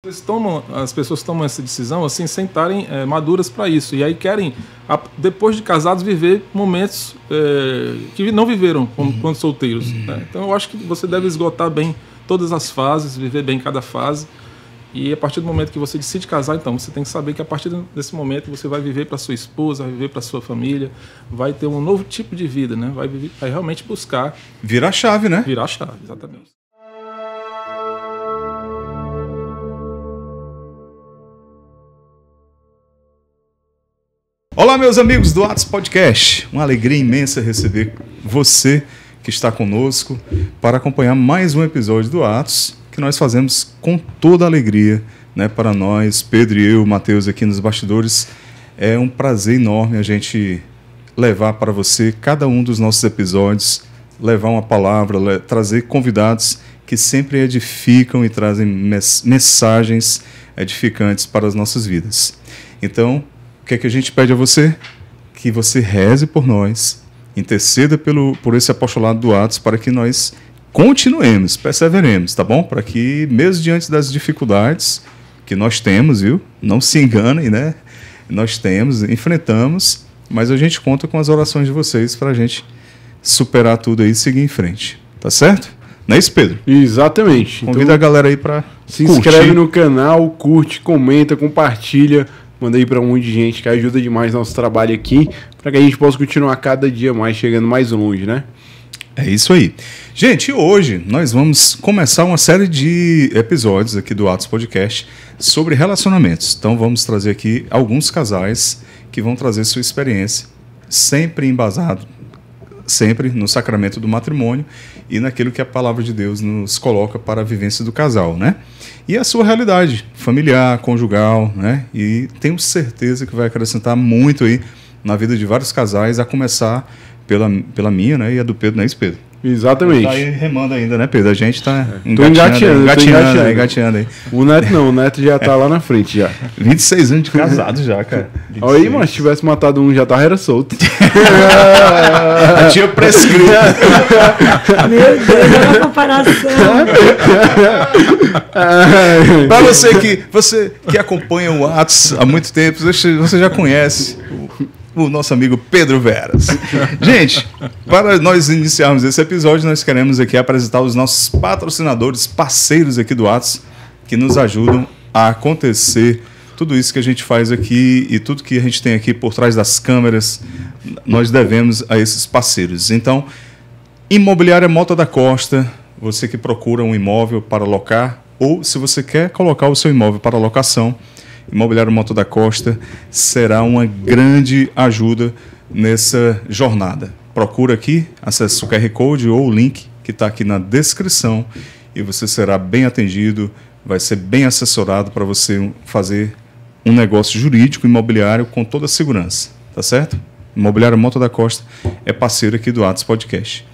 As pessoas tomam essa decisão assim, sem estarem maduras para isso. E aí querem, depois de casados, viver momentos que não viveram quando solteiros. Né? Então eu acho que você deve esgotar bem todas as fases, viver bem cada fase. E a partir do momento que você decide casar, então você tem que saber que a partir desse momento você vai viver para sua esposa, vai viver para sua família, vai ter um novo tipo de vida, né? Vai realmente buscar... Virar a chave, né? Virar a chave, exatamente. Olá, meus amigos do Atos Podcast. Uma alegria imensa receber você que está conosco para acompanhar mais um episódio do Atos, que nós fazemos com toda a alegria, né, para nós, Pedro e eu, Matheus, aqui nos bastidores. É um prazer enorme a gente levar para você cada um dos nossos episódios, levar uma palavra, trazer convidados que sempre edificam e trazem mensagens edificantes para as nossas vidas. Então, o que é que a gente pede a você? Que você reze por nós, interceda por esse apostolado do Atos, para que nós continuemos, perseveremos, tá bom? Para que, mesmo diante das dificuldades que nós temos, viu? Não se enganem, né? Nós temos, enfrentamos, mas a gente conta com as orações de vocês para a gente superar tudo aí e seguir em frente, tá certo? Não é isso, Pedro? Exatamente. Convida então, a galera aí para se inscreve no canal, curte, comenta, compartilha. Manda aí para um monte de gente que ajuda demais nosso trabalho aqui, para que a gente possa continuar cada dia mais, chegando mais longe, né? É isso aí. Gente, hoje nós vamos começar uma série de episódios aqui do Atos Podcast sobre relacionamentos. Então vamos trazer aqui alguns casais que vão trazer sua experiência, sempre embasado, sempre no sacramento do matrimônio e naquilo que a palavra de Deus nos coloca para a vivência do casal, né? E a sua realidade familiar, conjugal, né? E tenho certeza que vai acrescentar muito aí na vida de vários casais, a começar pela minha, né? E a do Pedro, não é isso, Pedro? Exatamente. Tá aí remando ainda, né, Pedro? A gente tá engateando aí. O Neto não, o Neto já tá lá na frente já. 26 anos de casado já, cara. Olha aí, mano, se tivesse matado um, já era solto. Já tinha prescrito. Meu Deus, olha a comparação. Para você que acompanha o Atos há muito tempo, você já conhece o nosso amigo Pedro Veras. Gente, para nós iniciarmos esse episódio, nós queremos aqui apresentar os nossos patrocinadores, parceiros aqui do Atos, que nos ajudam a acontecer tudo isso que a gente faz aqui e tudo que a gente tem aqui por trás das câmeras, nós devemos a esses parceiros. Então, Imobiliária Mota da Costa, você que procura um imóvel para alocar, ou se você quer colocar o seu imóvel para locação, Imobiliária Mota da Costa será uma grande ajuda nessa jornada. Procura aqui, acesse o QR Code ou o link que está aqui na descrição e você será bem atendido, vai ser bem assessorado para você fazer um negócio jurídico imobiliário com toda a segurança, tá certo? Imobiliária Mota da Costa é parceiro aqui do Atos Podcast.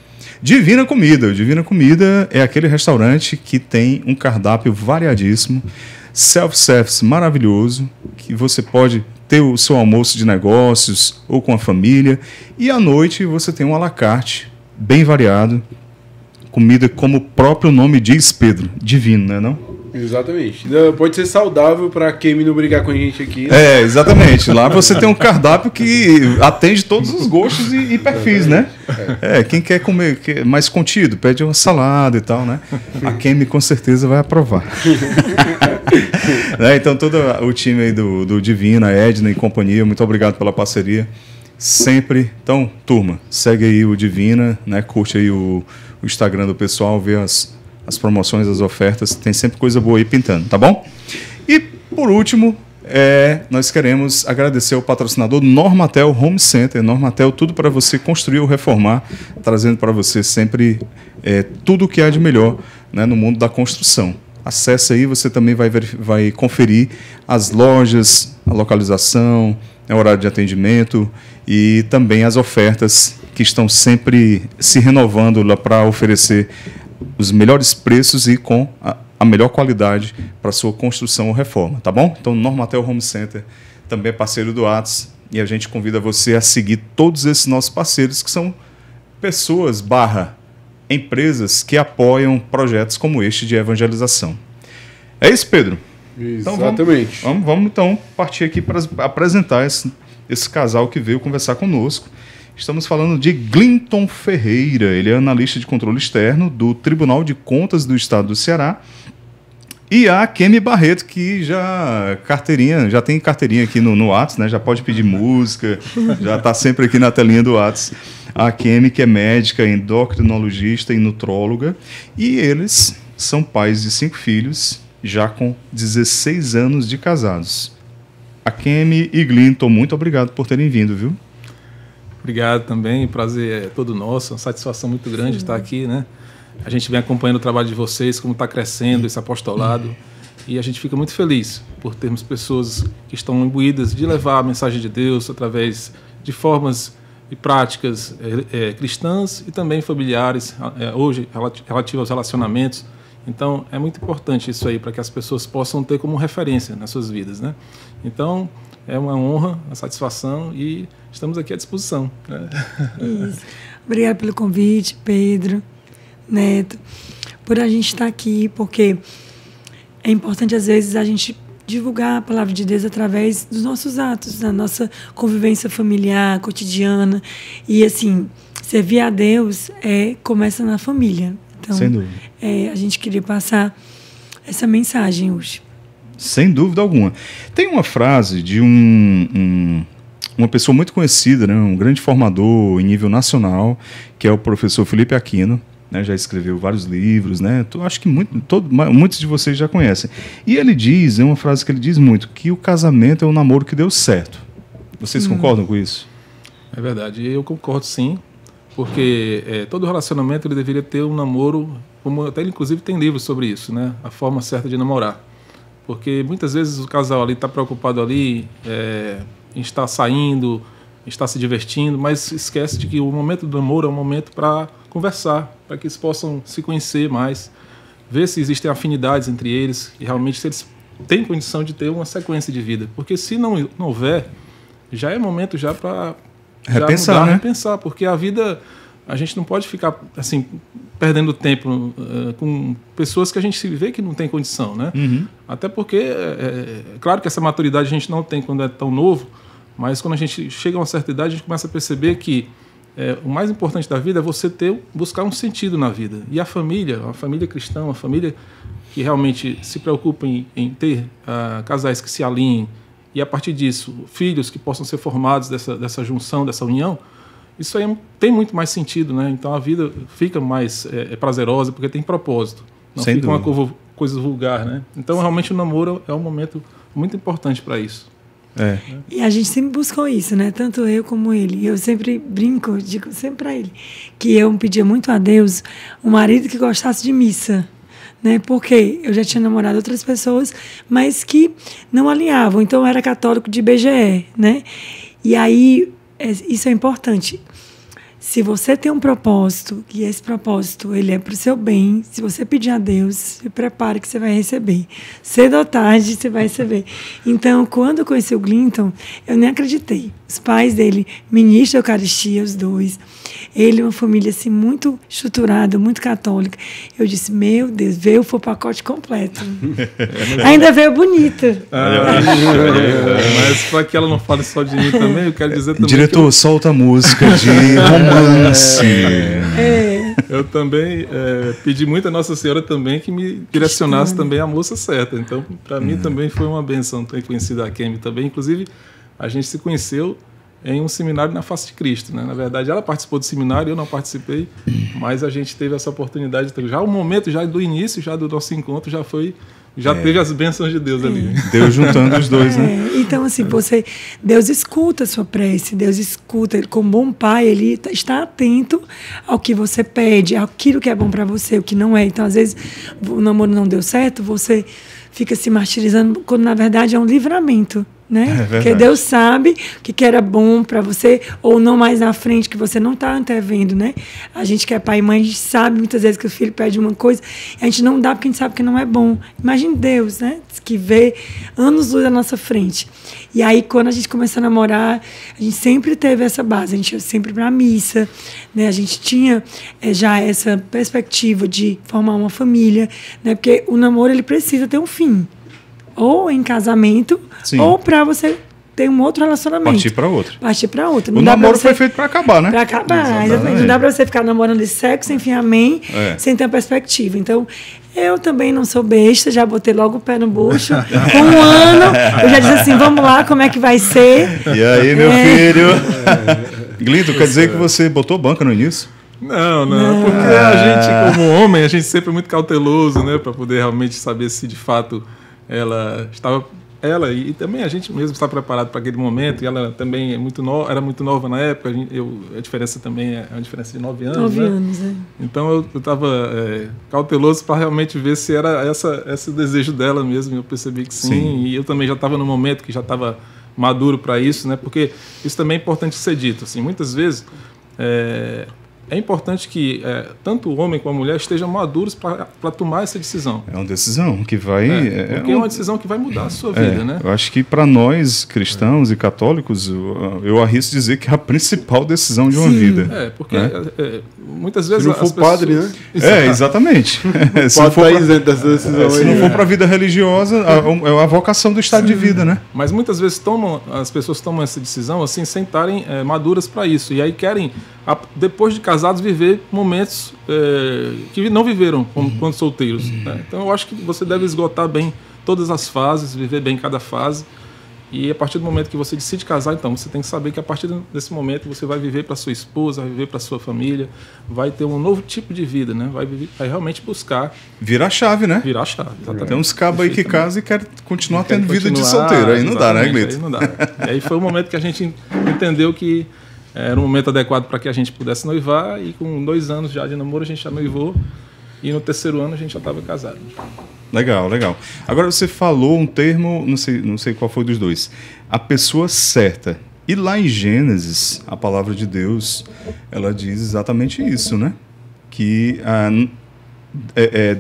Divina Comida. Divina Comida é aquele restaurante que tem um cardápio variadíssimo, self-service maravilhoso, que você pode ter o seu almoço de negócios ou com a família, e à noite você tem um à la carte bem variado, comida como o próprio nome diz, Pedro, divino, né, não? Exatamente. Pode ser saudável para quem não brigar com a gente aqui. É, exatamente. Lá você tem um cardápio que atende todos os gostos e perfis, né? Quem quer comer mais contido, pede uma salada e tal, né? A Kemi com certeza vai aprovar. Então, todo o time aí do Divina, Edna e companhia, muito obrigado pela parceria. Sempre. Então, turma, segue aí o Divina, né? Curte aí o Instagram do pessoal, vê as promoções, as ofertas, tem sempre coisa boa aí pintando, tá bom? E, por último, nós queremos agradecer ao patrocinador Normatel Home Center. Normatel, tudo para você construir ou reformar, trazendo para você sempre tudo o que há de melhor, né, no mundo da construção. Acesse aí, você também vai conferir as lojas, a localização, horário de atendimento e também as ofertas que estão sempre se renovando lá para oferecer os melhores preços e com a melhor qualidade para sua construção ou reforma, tá bom? Então, Normatel Home Center também é parceiro do Atos e a gente convida você a seguir todos esses nossos parceiros, que são pessoas / empresas que apoiam projetos como este de evangelização. É isso, Pedro? Exatamente. Então vamos então partir aqui para apresentar esse casal que veio conversar conosco. Estamos falando de Glinton Ferreira. Ele é analista de controle externo do Tribunal de Contas do Estado do Ceará. E a Kemi Barreto, que já tem carteirinha aqui no Whats, né? Já pode pedir música, já está sempre aqui na telinha do Whats. A Kemi, que é médica, endocrinologista e nutróloga. E eles são pais de 5 filhos, já com 16 anos de casados. A Kemi e Glinton, muito obrigado por terem vindo, viu? Obrigado também, o prazer é todo nosso, uma satisfação muito grande estar aqui, né? A gente vem acompanhando o trabalho de vocês, como está crescendo esse apostolado, e a gente fica muito feliz por termos pessoas que estão imbuídas de levar a mensagem de Deus através de formas e práticas cristãs e também familiares, hoje relativas aos relacionamentos. Então, é muito importante isso aí, para que as pessoas possam ter como referência nas suas vidas, né? Então, é uma honra, uma satisfação e estamos aqui à disposição, né? Isso. Obrigada pelo convite, Pedro, Neto, por a gente estar aqui, porque é importante, às vezes, a gente divulgar a palavra de Deus através dos nossos atos, da nossa convivência familiar, cotidiana. E, assim, servir a Deus começa na família. Então, sem dúvida. A gente queria passar essa mensagem hoje. Sem dúvida alguma. Tem uma frase de uma pessoa muito conhecida, né, um grande formador em nível nacional, que é o professor Felipe Aquino, né, já escreveu vários livros, né, acho que muitos de vocês já conhecem. E ele diz, é uma frase que ele diz muito, que o casamento é um namoro que deu certo. Vocês concordam com isso? É verdade, eu concordo sim, porque todo relacionamento ele deveria ter um namoro, como até ele inclusive tem livros sobre isso, né, a forma certa de namorar. Porque muitas vezes o casal ali está preocupado ali em estar saindo, em estar se divertindo, mas esquece de que o momento do namoro é um momento para conversar, para que eles possam se conhecer mais, ver se existem afinidades entre eles e realmente se eles têm condição de ter uma sequência de vida. Porque se não houver, já é momento já para repensar, né? Repensar, porque a vida, a gente não pode ficar assim perdendo tempo com pessoas que a gente se vê que não tem condição, né? Uhum. Até porque, claro que essa maturidade a gente não tem quando é tão novo, mas quando a gente chega a uma certa idade, a gente começa a perceber que o mais importante da vida é você buscar um sentido na vida. E a família cristã, uma família que realmente se preocupa em ter casais que se alinhem e, a partir disso, filhos que possam ser formados dessa junção, dessa união, isso aí tem muito mais sentido, né? Então a vida fica mais prazerosa porque tem propósito. Não sem fica dúvida. uma coisa vulgar, né? Então realmente o namoro é um momento muito importante para isso. E a gente sempre buscou isso, né? Tanto eu como ele. Eu sempre brinco, digo sempre para ele, que eu pedia muito a Deus um marido que gostasse de missa, né? Porque eu já tinha namorado outras pessoas, mas que não alinhavam. Então eu era católico de IBGE, né? E aí isso é importante. Se você tem um propósito, e esse propósito ele é para o seu bem, se você pedir a Deus, se prepare que você vai receber. Cedo ou tarde, você vai receber. Então, quando eu conheci o Glinton, eu nem acreditei. Os pais dele, ministros da Eucaristia, os dois. Ele, uma família assim, muito estruturada, muito católica. Eu disse, meu Deus, veio o pacote completo. Ainda veio bonita. Mas para que ela não fale só de mim também, eu quero dizer também. Diretor, solta a música de romance. Eu também pedi muito a Nossa Senhora também que me direcionasse também a moça certa. Então, para mim também foi uma benção ter conhecido a Kemi também. Inclusive, a gente se conheceu em um seminário na Face de Cristo, né? Na verdade, ela participou do seminário, eu não participei, mas a gente teve essa oportunidade. Já o momento já do início, já do nosso encontro, já teve as bênçãos de Deus ali. Deus juntando os dois, né? Então, assim, Deus escuta a sua prece, Deus escuta. Ele, como bom pai, ele está atento ao que você pede, aquilo que é bom para você, o que não é. Então, às vezes, o namoro não deu certo, você fica se martirizando, quando na verdade é um livramento. Né? Porque Deus sabe o que era bom para você ou não mais na frente, que você não está antevendo, né? A gente que é pai e mãe, a gente sabe muitas vezes que o filho pede uma coisa e a gente não dá porque a gente sabe que não é bom. Imagine Deus, né? Que vê anos-luz à nossa frente. E aí, quando a gente começou a namorar, a gente sempre teve essa base, a gente ia sempre para a missa, né? A gente tinha já essa perspectiva de formar uma família, né? Porque o namoro ele precisa ter um fim. ou em casamento, Sim. ou para você ter um outro relacionamento. Partir para outro. Partir para outro. O namoro foi feito para acabar, né? Para acabar, exatamente. Não dá para você ficar namorando de sexo, sem fim, amém, sem ter uma perspectiva. Então, eu também não sou besta, já botei logo o pé no bucho. Com um ano, eu já disse assim, vamos lá, como é que vai ser? E aí, meu filho? Glindo, quer dizer que você botou banca no início? Não, porque a gente, como homem, a gente sempre é muito cauteloso, né, para poder realmente saber se de fato ela estava, ela e também a gente mesmo está preparado para aquele momento. E ela também era muito nova na época. A diferença também é uma diferença de 9 anos. 9 né? anos, Então eu estava cauteloso para realmente ver se era esse desejo dela mesmo. E eu percebi que sim. E eu também já estava no momento que já estava maduro para isso, né? Porque isso também é importante ser dito. Assim, muitas vezes é importante que tanto o homem como a mulher estejam maduros para tomar essa decisão. É uma decisão que vai... Porque é uma decisão que vai mudar a sua vida, né? Eu acho que para nós, cristãos e católicos, eu arrisco dizer que é a principal decisão de uma vida. Porque muitas vezes... Se não for padre, né? Exatamente. Se não for isento dessa decisão se não for para a vida religiosa, é a vocação do estado de vida, né? Mas muitas vezes as pessoas tomam essa decisão assim, sem estarem maduras para isso. E aí querem, depois de casados, viver momentos que não viveram quando solteiros. Né? Então eu acho que você deve esgotar bem todas as fases, viver bem cada fase. E a partir do momento que você decide casar, então você tem que saber que a partir desse momento você vai viver para sua esposa, vai viver para sua família, vai ter um novo tipo de vida, né? Vai realmente buscar... Virar a chave, né? Virar a chave. Exatamente. Tem uns cabos aí que casam e querem continuar tendo vida de solteiro. Aí não dá, né, Glito? Aí não dá. E aí foi o momento que a gente entendeu que era um momento adequado para que a gente pudesse noivar, e com 2 anos já de namoro a gente já noivou, e no 3º ano a gente já estava casado. Legal, legal. Agora você falou um termo, não sei qual foi dos dois, a pessoa certa. E lá em Gênesis, a palavra de Deus, ela diz exatamente isso, né? Que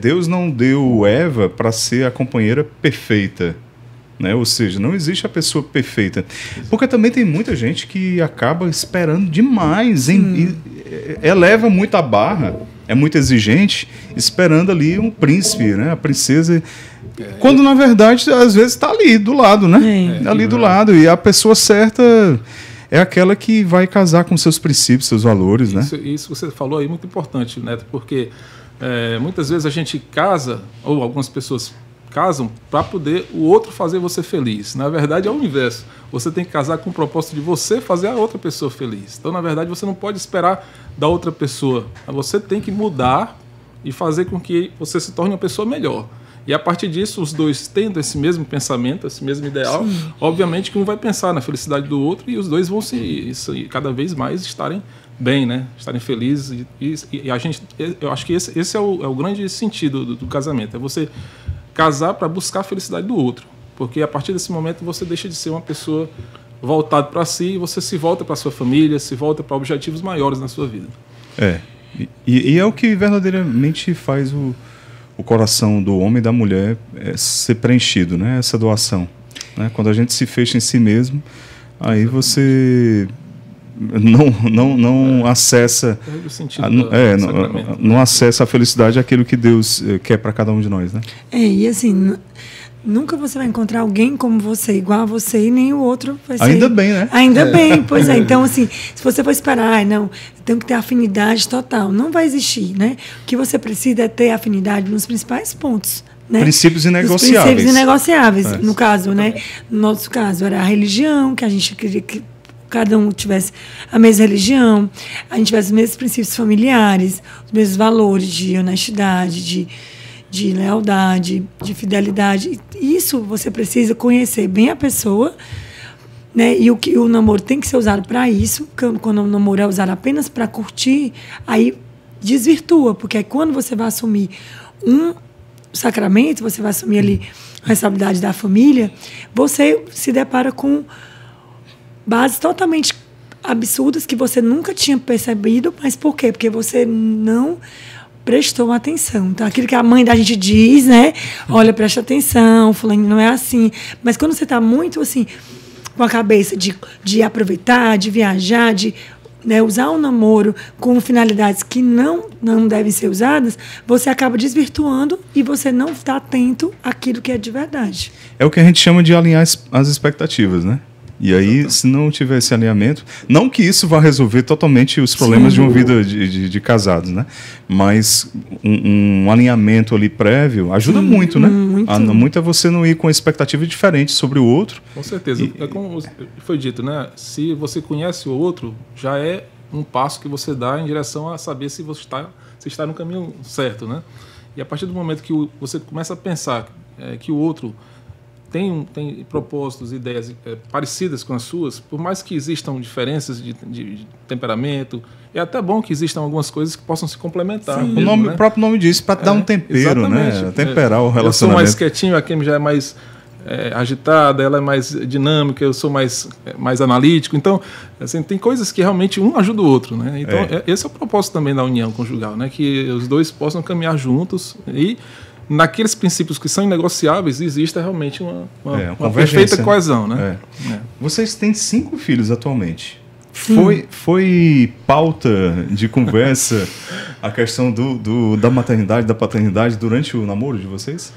Deus não deu Eva para ser a companheira perfeita. Né? Ou seja, não existe a pessoa perfeita. Porque também tem muita gente que acaba esperando demais, e eleva muito a barra, é muito exigente, esperando ali um príncipe, né? A princesa. Quando na verdade, às vezes, está ali do lado, né? Ali do lado. E a pessoa certa é aquela que vai casar com seus princípios, seus valores, né? Isso você falou aí, muito importante, Neto, porque muitas vezes a gente casa, ou algumas pessoas casam para poder o outro fazer você feliz. Na verdade, é o inverso. Você tem que casar com o propósito de você fazer a outra pessoa feliz. Então, na verdade, você não pode esperar da outra pessoa. Você tem que mudar e fazer com que você se torne uma pessoa melhor. E a partir disso, os dois tendo esse mesmo pensamento, esse mesmo ideal, obviamente que um vai pensar na felicidade do outro, e os dois vão cada vez mais estarem bem, né? Estarem felizes. E a gente, eu acho que esse é o grande sentido do casamento. É você casar para buscar a felicidade do outro. Porque a partir desse momento você deixa de ser uma pessoa voltada para si, e você se volta para a sua família, se volta para objetivos maiores na sua vida. E é o que verdadeiramente faz o coração do homem e da mulher ser preenchido, né? Essa doação. Né? Quando a gente se fecha em si mesmo, aí você não acessa não acessa a felicidade, aquilo que Deus quer para cada um de nós, né? E assim, nunca você vai encontrar alguém como você, igual a você, e nem o outro vai ser. Ainda bem, né? Ainda bem, pois é. Então, assim, se você for esperar, não, tem que ter afinidade total, não vai existir, né? O que você precisa é ter afinidade nos principais pontos. Né? Princípios inegociáveis. Princípios inegociáveis. No caso, né? No nosso caso, era a religião, que a gente queria que cada um tivesse a mesma religião, a gente tivesse os mesmos princípios familiares, os mesmos valores de honestidade, de lealdade, de fidelidade. Isso você precisa conhecer bem a pessoa, né? E o namoro tem que ser usado para isso. Quando o namoro é usado apenas para curtir, aí desvirtua, porque aí quando você vai assumir um sacramento, você vai assumir ali a responsabilidade da família, você se depara com bases totalmente absurdas que você nunca tinha percebido. Mas por quê? Porque você não prestou atenção. Então, aquilo que a mãe da gente diz, né? Olha, presta atenção, fulano não é assim. Mas quando você está muito assim, com a cabeça de aproveitar, de viajar, né, usar um namoro com finalidades que não devem ser usadas, você acaba desvirtuando e você não está atento àquilo que é de verdade. É o que a gente chama de alinhar as expectativas, né? E aí, se não tiver esse alinhamento, não que isso vá resolver totalmente os problemas de uma vida de casados, né? Mas um alinhamento ali prévio ajuda muito, né? Muito é você não ir com expectativa diferente sobre o outro. Com certeza. É como foi dito, né? Se você conhece o outro, já é um passo que você dá em direção a saber se você está no caminho certo, né? E a partir do momento que você começa a pensar que o outro tem propósitos, ideias parecidas com as suas, por mais que existam diferenças de temperamento, é até bom que existam algumas coisas que possam se complementar. Mesmo, o próprio nome diz, para dar um tempero, né? Temperar o relacionamento. Eu sou mais quietinho, a Kim já é mais agitada, ela é mais dinâmica, eu sou mais analítico. Então, assim, tem coisas que realmente um ajuda o outro, né? Então, esse é o propósito também da união conjugal, né? Que os dois possam caminhar juntos e naqueles princípios que são inegociáveis, existe realmente uma perfeita coesão, né? Vocês têm 5 filhos atualmente. Foi pauta de conversa a questão da maternidade, da paternidade durante o namoro de vocês?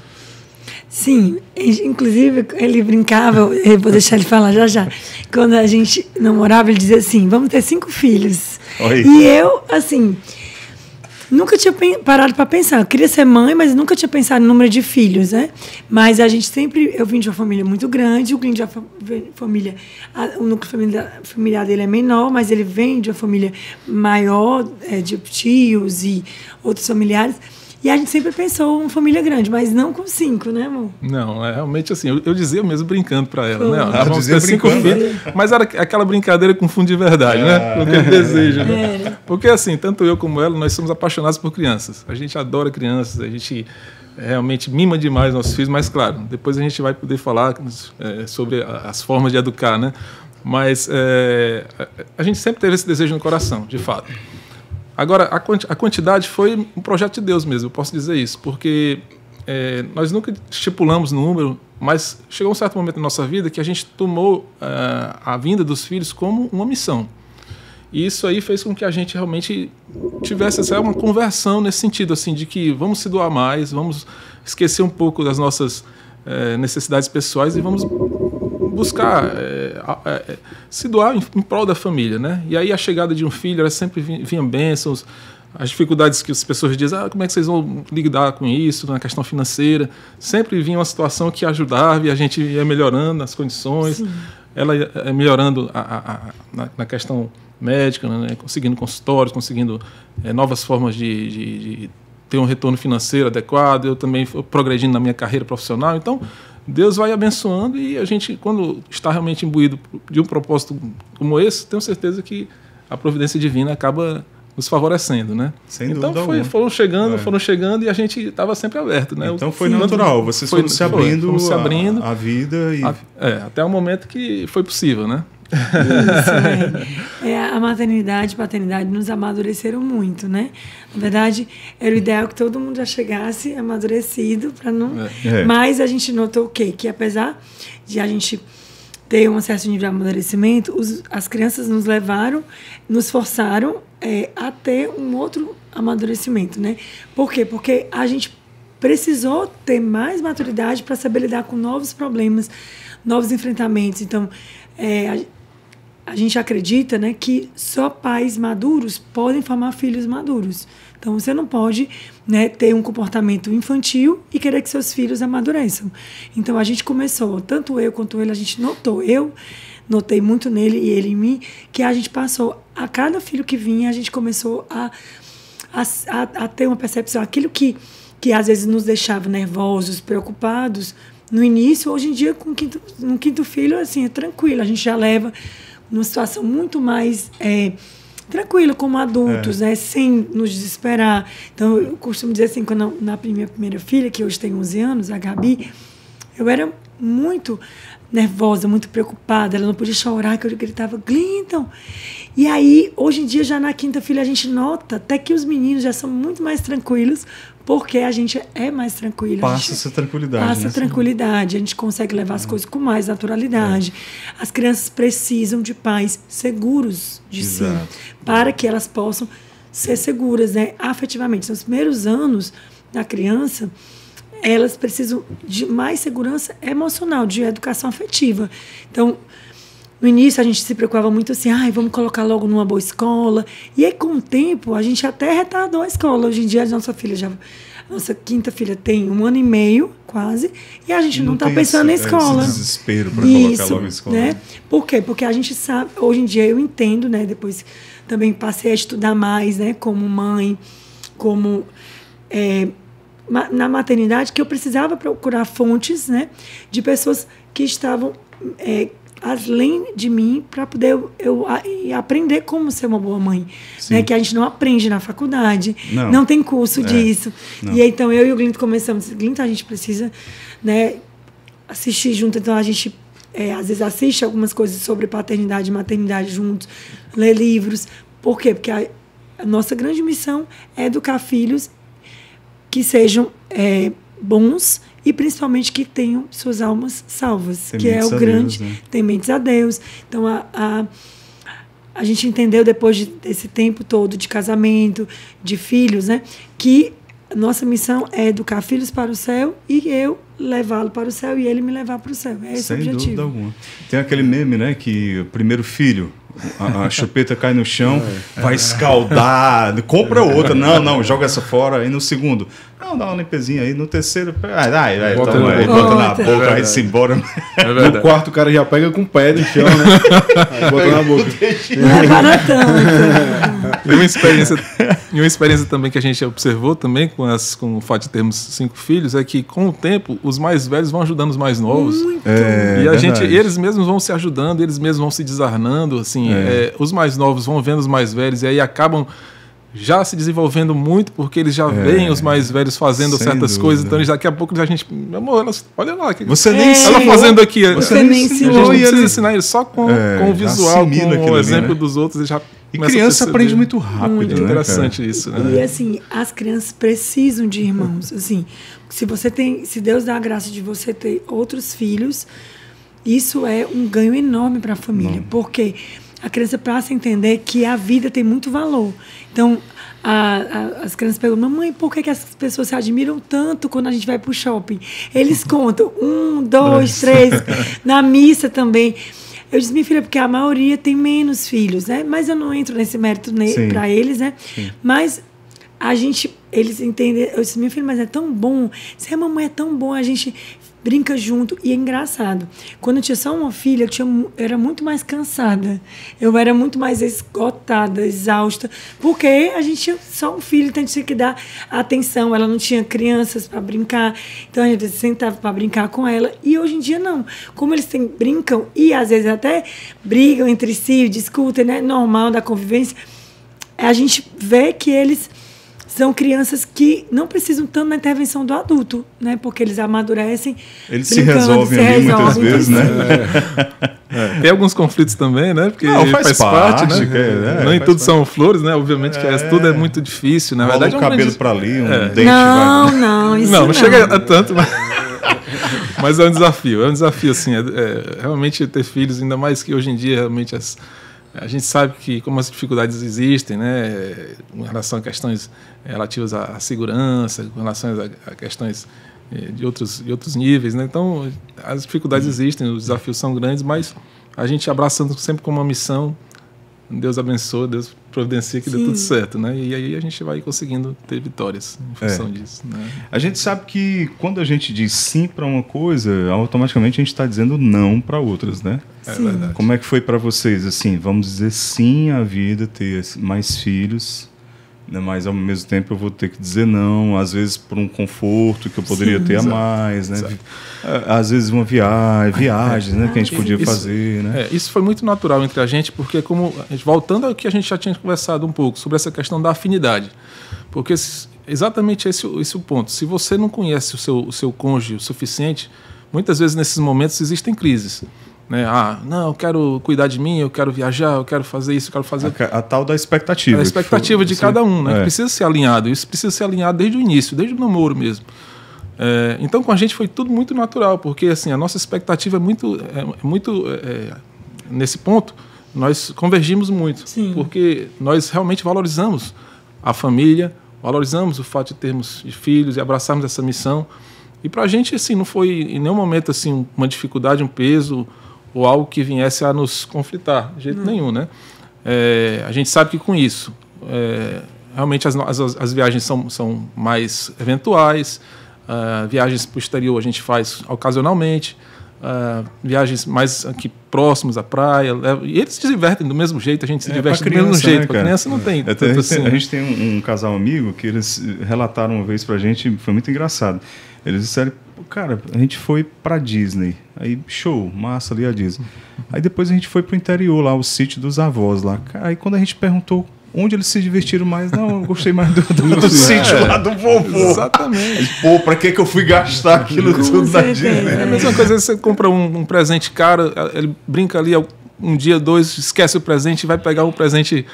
Sim, inclusive ele brincava, eu vou deixar ele falar já. Quando a gente namorava, ele dizia assim, vamos ter 5 filhos. Oi. E eu, assim... Nunca tinha parado para pensar. Eu queria ser mãe, mas nunca tinha pensado no número de filhos, né? Mas a gente sempre... Eu vim de uma família muito grande, o Clint de uma família... O núcleo familiar dele é menor, mas ele vem de uma família maior, de tios e outros familiares. E a gente sempre pensou uma família grande, mas não com 5, né, amor? Não, realmente assim, eu dizia mesmo brincando para ela, né? Vamos ter 5 filhos, mas era aquela brincadeira com fundo de verdade, né? Com aquele desejo, né? Porque assim, tanto eu como ela, nós somos apaixonados por crianças. A gente adora crianças, a gente realmente mima demais nossos filhos, mas claro, depois a gente vai poder falar sobre as formas de educar, né? Mas a gente sempre teve esse desejo no coração, de fato. Agora, a quantidade foi um projeto de Deus mesmo, eu posso dizer isso, porque nós nunca estipulamos número, mas chegou um certo momento na nossa vida que a gente tomou a vinda dos filhos como uma missão. E isso aí fez com que a gente realmente tivesse uma conversão nesse sentido, assim, de que vamos se doar mais, vamos esquecer um pouco das nossas necessidades pessoais e vamos buscar se doar em prol da família, né? E aí a chegada de um filho, ela sempre vinha bênçãos, as dificuldades que as pessoas dizem, como é que vocês vão lidar com isso, na questão financeira, sempre vinha uma situação que ajudava e a gente ia melhorando as condições. Sim. Ela ia melhorando na questão médica, né? Conseguindo consultórios, conseguindo novas formas de ter um retorno financeiro adequado, eu também fui progredindo na minha carreira profissional, então Deus vai abençoando e a gente, quando está realmente imbuído de um propósito como esse, tenho certeza que a providência divina acaba nos favorecendo, né? Sem então dúvida foram chegando e a gente estava sempre aberto, né? Então foi natural, vocês foram se abrindo a vida e... até o momento que foi possível, né? Isso, a maternidade e paternidade nos amadureceram muito, né? Na verdade, era o ideal que todo mundo já chegasse amadurecido para não... Mas a gente notou o quê? Que apesar de a gente ter um certo nível de amadurecimento, as crianças nos forçaram a ter um outro amadurecimento, né? Por quê? Porque a gente precisou ter mais maturidade para saber lidar com novos problemas, novos enfrentamentos. Então, a gente acredita, né, que só pais maduros podem formar filhos maduros. Então, você não pode, né, ter um comportamento infantil e querer que seus filhos amadureçam. Então, a gente começou, tanto eu quanto ele, a gente notou. Eu notei muito nele e ele em mim, que a gente passou, a cada filho que vinha, a gente começou a ter uma percepção. Aquilo que às vezes nos deixava nervosos, preocupados, no início, hoje em dia, no quinto filho, assim, é tranquilo. A gente já leva numa situação muito mais tranquila, como adultos, né? Sem nos desesperar. Então, eu costumo dizer assim, quando na minha primeira filha, que hoje tem 11 anos, a Gabi, eu era muito nervosa, muito preocupada, ela não podia chorar, que eu gritava, Clinton. E aí, hoje em dia, já na quinta filha, a gente nota até que os meninos já são muito mais tranquilos, porque a gente é mais tranquilo. Passa essa tranquilidade. Passa tranquilidade, a gente consegue levar as coisas com mais naturalidade. As crianças precisam de pais seguros de si, para que elas possam ser seguras, né, afetivamente. Nos primeiros anos da criança, elas precisam de mais segurança emocional, de educação afetiva. Então, no início a gente se preocupava muito assim, vamos colocar logo numa boa escola. E aí, com o tempo, a gente até retardou a escola. Hoje em dia, a nossa quinta filha tem 1 ano e meio, quase, e a gente não está pensando na escola. Esse desespero para colocar logo na escola. Né? Por quê? Porque a gente sabe, hoje em dia eu entendo, né? Depois também passei a estudar mais, né? Como mãe, como na maternidade, que eu precisava procurar fontes, né? De pessoas que estavam além de mim, para poder eu aprender como ser uma boa mãe, né? Que a gente não aprende na faculdade, não tem curso disso. Não. E aí, então eu e o Glinton começamos, Glinton, a gente precisa, né, assistir junto, então a gente às vezes assiste algumas coisas sobre paternidade e maternidade juntos, lê livros. Por quê? Porque a nossa grande missão é educar filhos que sejam bons e principalmente que tenham suas almas salvas, que é o grande, tementes a Deus. Então, a gente entendeu depois desse tempo todo de casamento, de filhos, né, que a nossa missão é educar filhos para o céu e eu levá-lo para o céu e ele me levar para o céu. É esse o objetivo. Sem dúvida alguma. Tem aquele meme, né, que o primeiro filho, a chupeta cai no chão, vai escaldar, compra outra, não, joga essa fora. Aí no segundo, dá uma limpezinha aí. No terceiro, bota na boca, aí se embora. No quarto o cara já pega com o pé no chão, né? Aí bota na boca. Não é baratão. E uma experiência também que a gente observou também com o fato de termos 5 filhos é que com o tempo os mais velhos vão ajudando os mais novos. E eles mesmos vão se ajudando, eles mesmos vão se desarnando, assim. Os mais novos vão vendo os mais velhos e aí acabam já se desenvolvendo muito porque eles já veem os mais velhos fazendo certas coisas, então daqui a pouco a gente, meu amor, olha lá, você nem ela fazendo aqui, você nem ensinou, a gente não precisa ensinar eles só com o visual, com o exemplo dos outros, eles já. E criança aprende muito rápido, muito interessante isso, né? E assim, as crianças precisam de irmãos, assim, se Deus dá a graça de você ter outros filhos, isso é um ganho enorme para a família, porque a criança passa a entender que a vida tem muito valor. Então, as crianças perguntam, mamãe, por que as pessoas se admiram tanto quando a gente vai para o shopping? Eles contam 1, 2, 3, na missa também. Eu disse, minha filha, porque a maioria tem menos filhos, né? Mas eu não entro nesse mérito para eles, né? Sim. Mas eles entendem. Eu disse, minha filha, mas é tão bom. Se a mamãe é tão bom, a gente brinca junto. E é engraçado. Quando eu tinha só uma filha, eu era muito mais cansada. Eu era muito mais esgotada, exausta. Porque a gente tinha só um filho, então a gente tinha que dar atenção. Ela não tinha crianças para brincar. Então a gente sentava para brincar com ela. E hoje em dia não. Como eles brincam e às vezes até brigam entre si, discutem, né? Normal da convivência. A gente vê que eles são crianças que não precisam tanto da intervenção do adulto, né? Porque eles amadurecem. Eles se resolvem ali muitas vezes, né? Tem alguns conflitos também, né? Porque faz parte, né? Nem tudo são flores, né? Obviamente que tudo é muito difícil. Na verdade, um cabelo para ali, dente não chega a tanto, mas é um desafio. Assim, realmente ter filhos, ainda mais que hoje em dia realmente a gente sabe que como as dificuldades existem, né, em relação a questões relativas à segurança, com relação a questões de outros níveis, né? Então as dificuldades existem, os desafios são grandes, mas a gente abraçando sempre como uma missão, Deus abençoa, Deus providencia que dê tudo certo, né? E aí a gente vai conseguindo ter vitórias em função disso, né? A gente sabe que quando a gente diz sim para uma coisa, automaticamente a gente está dizendo não para outras, né? É verdade. Como é que foi para vocês, assim, vamos dizer sim à vida, ter mais filhos, né? Mas ao mesmo tempo eu vou ter que dizer não, às vezes por um conforto que eu poderia ter a mais, né? Às vezes uma viagens, né, que a gente podia fazer, né? Isso foi muito natural entre a gente, porque voltando ao que a gente já tinha conversado um pouco sobre essa questão da afinidade, porque exatamente esse é o ponto. Se você não conhece o seu cônjuge o suficiente, muitas vezes nesses momentos existem crises. Né? Não, eu quero cuidar de mim, eu quero viajar, eu quero fazer isso, eu quero fazer... A tal da expectativa. A expectativa de cada um, né? Que precisa ser alinhado. Isso precisa ser alinhado desde o início, desde o namoro mesmo. Então, com a gente foi tudo muito natural, porque assim, a nossa expectativa é muito nesse ponto, nós convergimos muito. Sim. Porque nós realmente valorizamos a família, valorizamos o fato de termos filhos e abraçarmos essa missão. E para a gente, assim, não foi em nenhum momento assim, uma dificuldade, um peso ou algo que viesse a nos conflitar, de jeito nenhum, né? A gente sabe que com isso, realmente as viagens são mais eventuais, viagens para o exterior a gente faz ocasionalmente, viagens mais aqui próximos à praia, e eles se divertem do mesmo jeito, a gente se diverte do mesmo jeito, para criança não tem tanto assim. A gente tem um casal amigo que eles relataram uma vez para a gente, foi muito engraçado. Eles disseram, cara, a gente foi pra Disney, aí show, massa ali a Disney. Aí depois a gente foi pro interior lá, o sítio dos avós lá. Aí quando a gente perguntou onde eles se divertiram mais, não, eu gostei mais do sítio lá do vovô. Exatamente. Pô, pra que eu fui gastar aquilo tudo na Disney? É a mesma coisa, você compra um presente caro, ele brinca ali um dia, dois, esquece o presente e vai pegar um presente,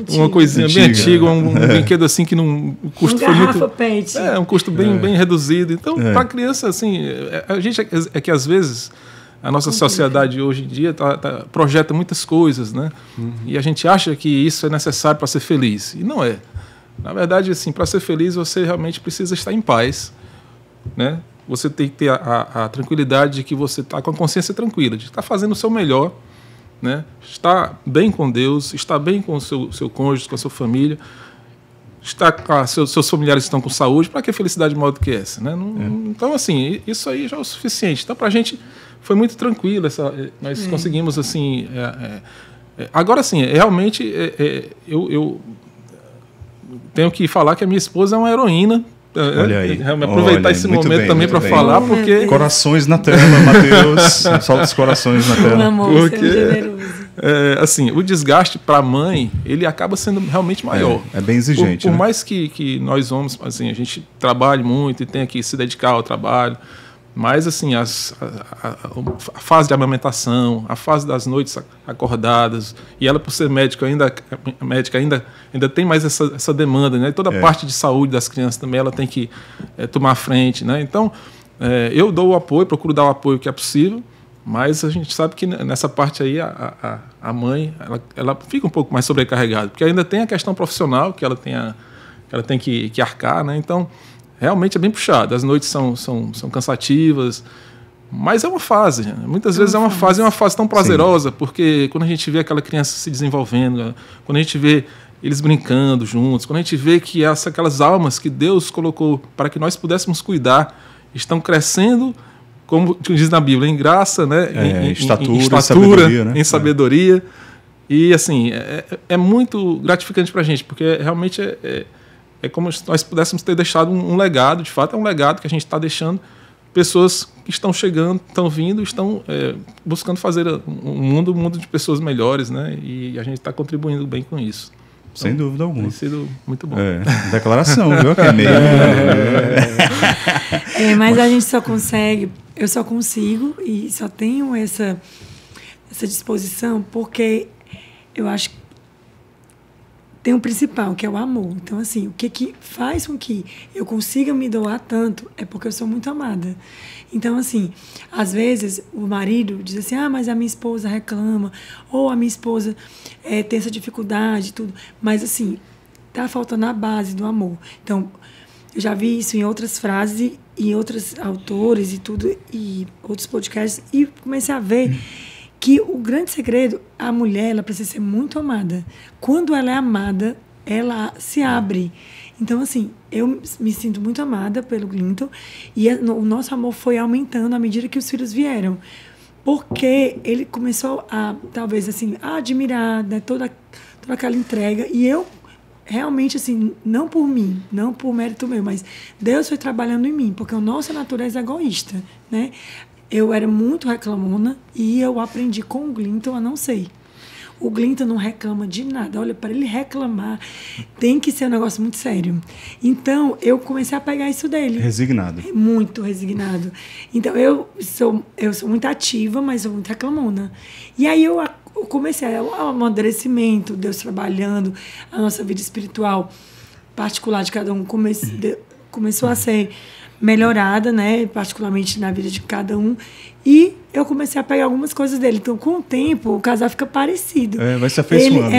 uma coisinha bem antiga, um brinquedo assim que não, o custo foi muito... Pet. Um custo bem reduzido. Então, para a criança, assim, a gente que às vezes a nossa sociedade hoje em dia projeta muitas coisas, né? E a gente acha que isso é necessário para ser feliz. E não é. Na verdade, assim, para ser feliz, você realmente precisa estar em paz, né? Você tem que ter a tranquilidade de que você está com a consciência tranquila, de estar fazendo o seu melhor, né? Está bem com Deus, está bem com o seu cônjuge, com a sua família, está com seus familiares que estão com saúde. Para que felicidade maior do que essa, né? Então, assim, isso aí já é o suficiente. Então, para a gente foi muito tranquilo, nós conseguimos, assim... agora, sim, realmente, eu tenho que falar que a minha esposa é uma heroína. Olha aí. Aproveitar esse momento também para falar, porque... Corações na tela, Matheus. Solta os corações na tela. Porque, assim, o desgaste para a mãe, ele acaba sendo realmente maior. É bem exigente. Por mais que nós homens, assim, a gente trabalhe muito e tenha que se dedicar ao trabalho, mas, assim, a fase de amamentação, a fase das noites acordadas, e ela, por ser médica, ainda tem mais essa demanda, né? Toda a parte de saúde das crianças também, ela tem que tomar frente, né? Então, eu dou o apoio, procuro dar o apoio que é possível, mas a gente sabe que nessa parte aí, a mãe, ela fica um pouco mais sobrecarregada, porque ainda tem a questão profissional, que ela tem que arcar, né? Então, realmente é bem puxado. As noites são cansativas, mas é uma fase. Muitas vezes é uma fase tão prazerosa, sim, porque quando a gente vê aquela criança se desenvolvendo, quando a gente vê eles brincando juntos, quando a gente vê que aquelas almas que Deus colocou para que nós pudéssemos cuidar estão crescendo, como diz na Bíblia, em graça, né? Em estatura, em sabedoria. E, assim, é muito gratificante para a gente, porque realmente é como se nós pudéssemos ter deixado um legado. De fato, é um legado que a gente está deixando. Pessoas que estão chegando, estão vindo, estão buscando fazer um mundo de pessoas melhores, né? E a gente está contribuindo bem com isso. Então, sem dúvida alguma. Tem sido muito bom. Declaração, viu? Que é meio... mas a gente só consegue, eu só consigo e só tenho essa disposição porque eu acho que tem o principal, que é o amor. Então, assim, o que faz com que eu consiga me doar tanto é porque eu sou muito amada. Então, assim, às vezes o marido diz assim, mas a minha esposa reclama, ou a minha esposa tem essa dificuldade e tudo. Mas, assim, tá faltando a base do amor. Então, eu já vi isso em outras frases, em outros autores e tudo, e outros podcasts, e comecei a ver que o grande segredo, a mulher, ela precisa ser muito amada. Quando ela é amada, ela se abre. Então, assim, eu me sinto muito amada pelo Glinton e o nosso amor foi aumentando à medida que os filhos vieram. Porque ele começou a, talvez, assim, a admirar, né, toda aquela entrega. E eu, realmente, assim, não por mim, não por mérito meu, mas Deus foi trabalhando em mim, porque a nossa natureza é egoísta, né? Eu era muito reclamona e eu aprendi com o Glinton a não ser. O Glinton não reclama de nada. Olha, para ele reclamar, tem que ser um negócio muito sério. Então, eu comecei a pegar isso dele. Resignado. Muito resignado. Então, eu sou muito ativa, mas sou muito reclamona. E aí, eu comecei o amadurecimento, Deus trabalhando, a nossa vida espiritual particular de cada um começou a ser melhorada, né? Particularmente na vida de cada um. E eu comecei a pegar algumas coisas dele. Então, com o tempo, o casal fica parecido. Vai se afeiçoando.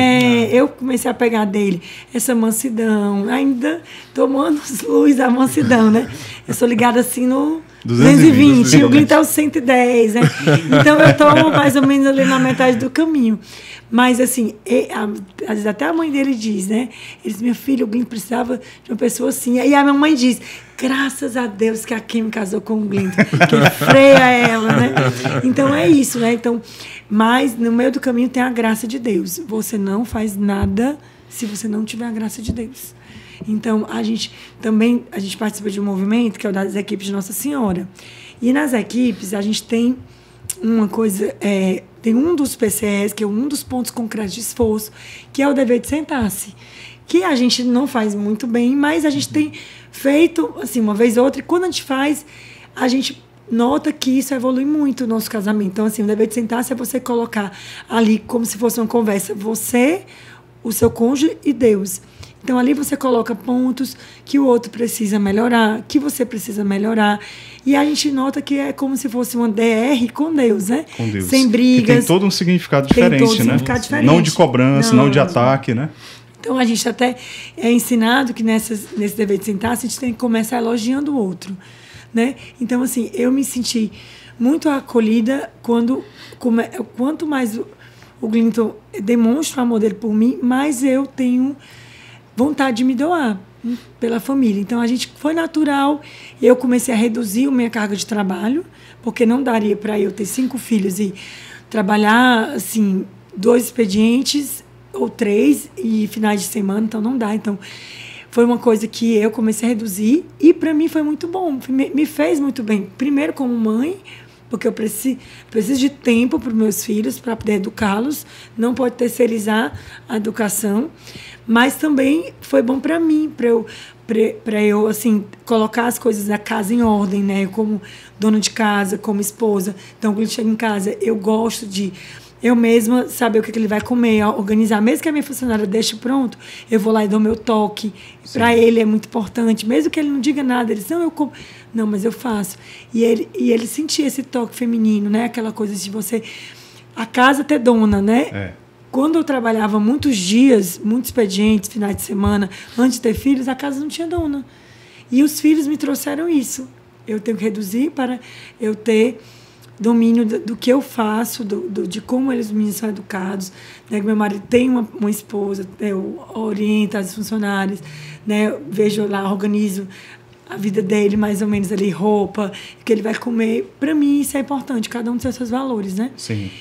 Eu comecei a pegar dele essa mansidão, ainda tomando luz da mansidão, né? Eu sou ligada assim no 220, o Glinton é o 110, né? Então, eu estou mais ou menos ali na metade do caminho. Mas, assim, às vezes até a mãe dele diz, né? Ele diz, minha filha, o Glinton precisava de uma pessoa assim. Aí a minha mãe diz, graças a Deus que a Kim casou com o Glinton, que freia ela, né? Então, é isso, né? Então, mas no meio do caminho tem a graça de Deus. Você não faz nada se você não tiver a graça de Deus. Então, a gente participa de um movimento que é o das equipes de Nossa Senhora. E nas equipes, a gente tem uma coisa... tem um dos PCS, que é um dos pontos concretos de esforço, que é o dever de sentar-se. Que a gente não faz muito bem, mas a gente tem feito, assim, uma vez ou outra, e quando a gente faz, a gente nota que isso evolui muito o nosso casamento. Então, assim, o dever de sentar-se é você colocar ali como se fosse uma conversa, você, o seu cônjuge e Deus. Então, ali você coloca pontos que o outro precisa melhorar, que você precisa melhorar. E a gente nota que é como se fosse uma DR com Deus, né? Com Deus. Sem brigas. Que tem todo um significado diferente, né? Não de cobrança, não de ataque, né? Então, a gente até é ensinado que nesse dever de sentar, a gente tem que começar elogiando o outro, né? Então, assim, eu me senti muito acolhida quanto mais o Glinton demonstra o amor dele por mim, mais eu tenho vontade de me doar pela família. Então, foi natural. Eu comecei a reduzir a minha carga de trabalho, porque não daria para eu ter 5 filhos e trabalhar, assim, 2 expedientes ou 3 e finais de semana, então não dá. Então, foi uma coisa que eu comecei a reduzir e, para mim, foi muito bom. Me fez muito bem. Primeiro, como mãe, porque eu preciso de tempo para os meus filhos, para poder educá-los. Não pode terceirizar a educação. Mas também foi bom para mim, para eu assim, colocar as coisas da casa em ordem, né? Eu, como dona de casa, como esposa. Então, quando ele chega em casa, eu gosto de eu mesma saber o que ele vai comer, organizar. Mesmo que a minha funcionária deixe pronto, eu vou lá e dou meu toque. Para ele é muito importante. Mesmo que ele não diga nada, ele diz, não, eu como. Não, mas eu faço. E ele sentia esse toque feminino, né? Aquela coisa de você... A casa ter dona, né? Quando eu trabalhava muitos dias, muitos expedientes, finais de semana, antes de ter filhos, a casa não tinha dona. E os filhos me trouxeram isso. Eu tenho que reduzir para eu ter domínio do que eu faço, de como os meninos são educados. Né? Meu marido tem uma esposa, eu oriento as funcionárias, né? Eu vejo lá, organizo a vida dele, mais ou menos ali, roupa, o que ele vai comer. Para mim, isso é importante, cada um tem seus valores, né? Sim.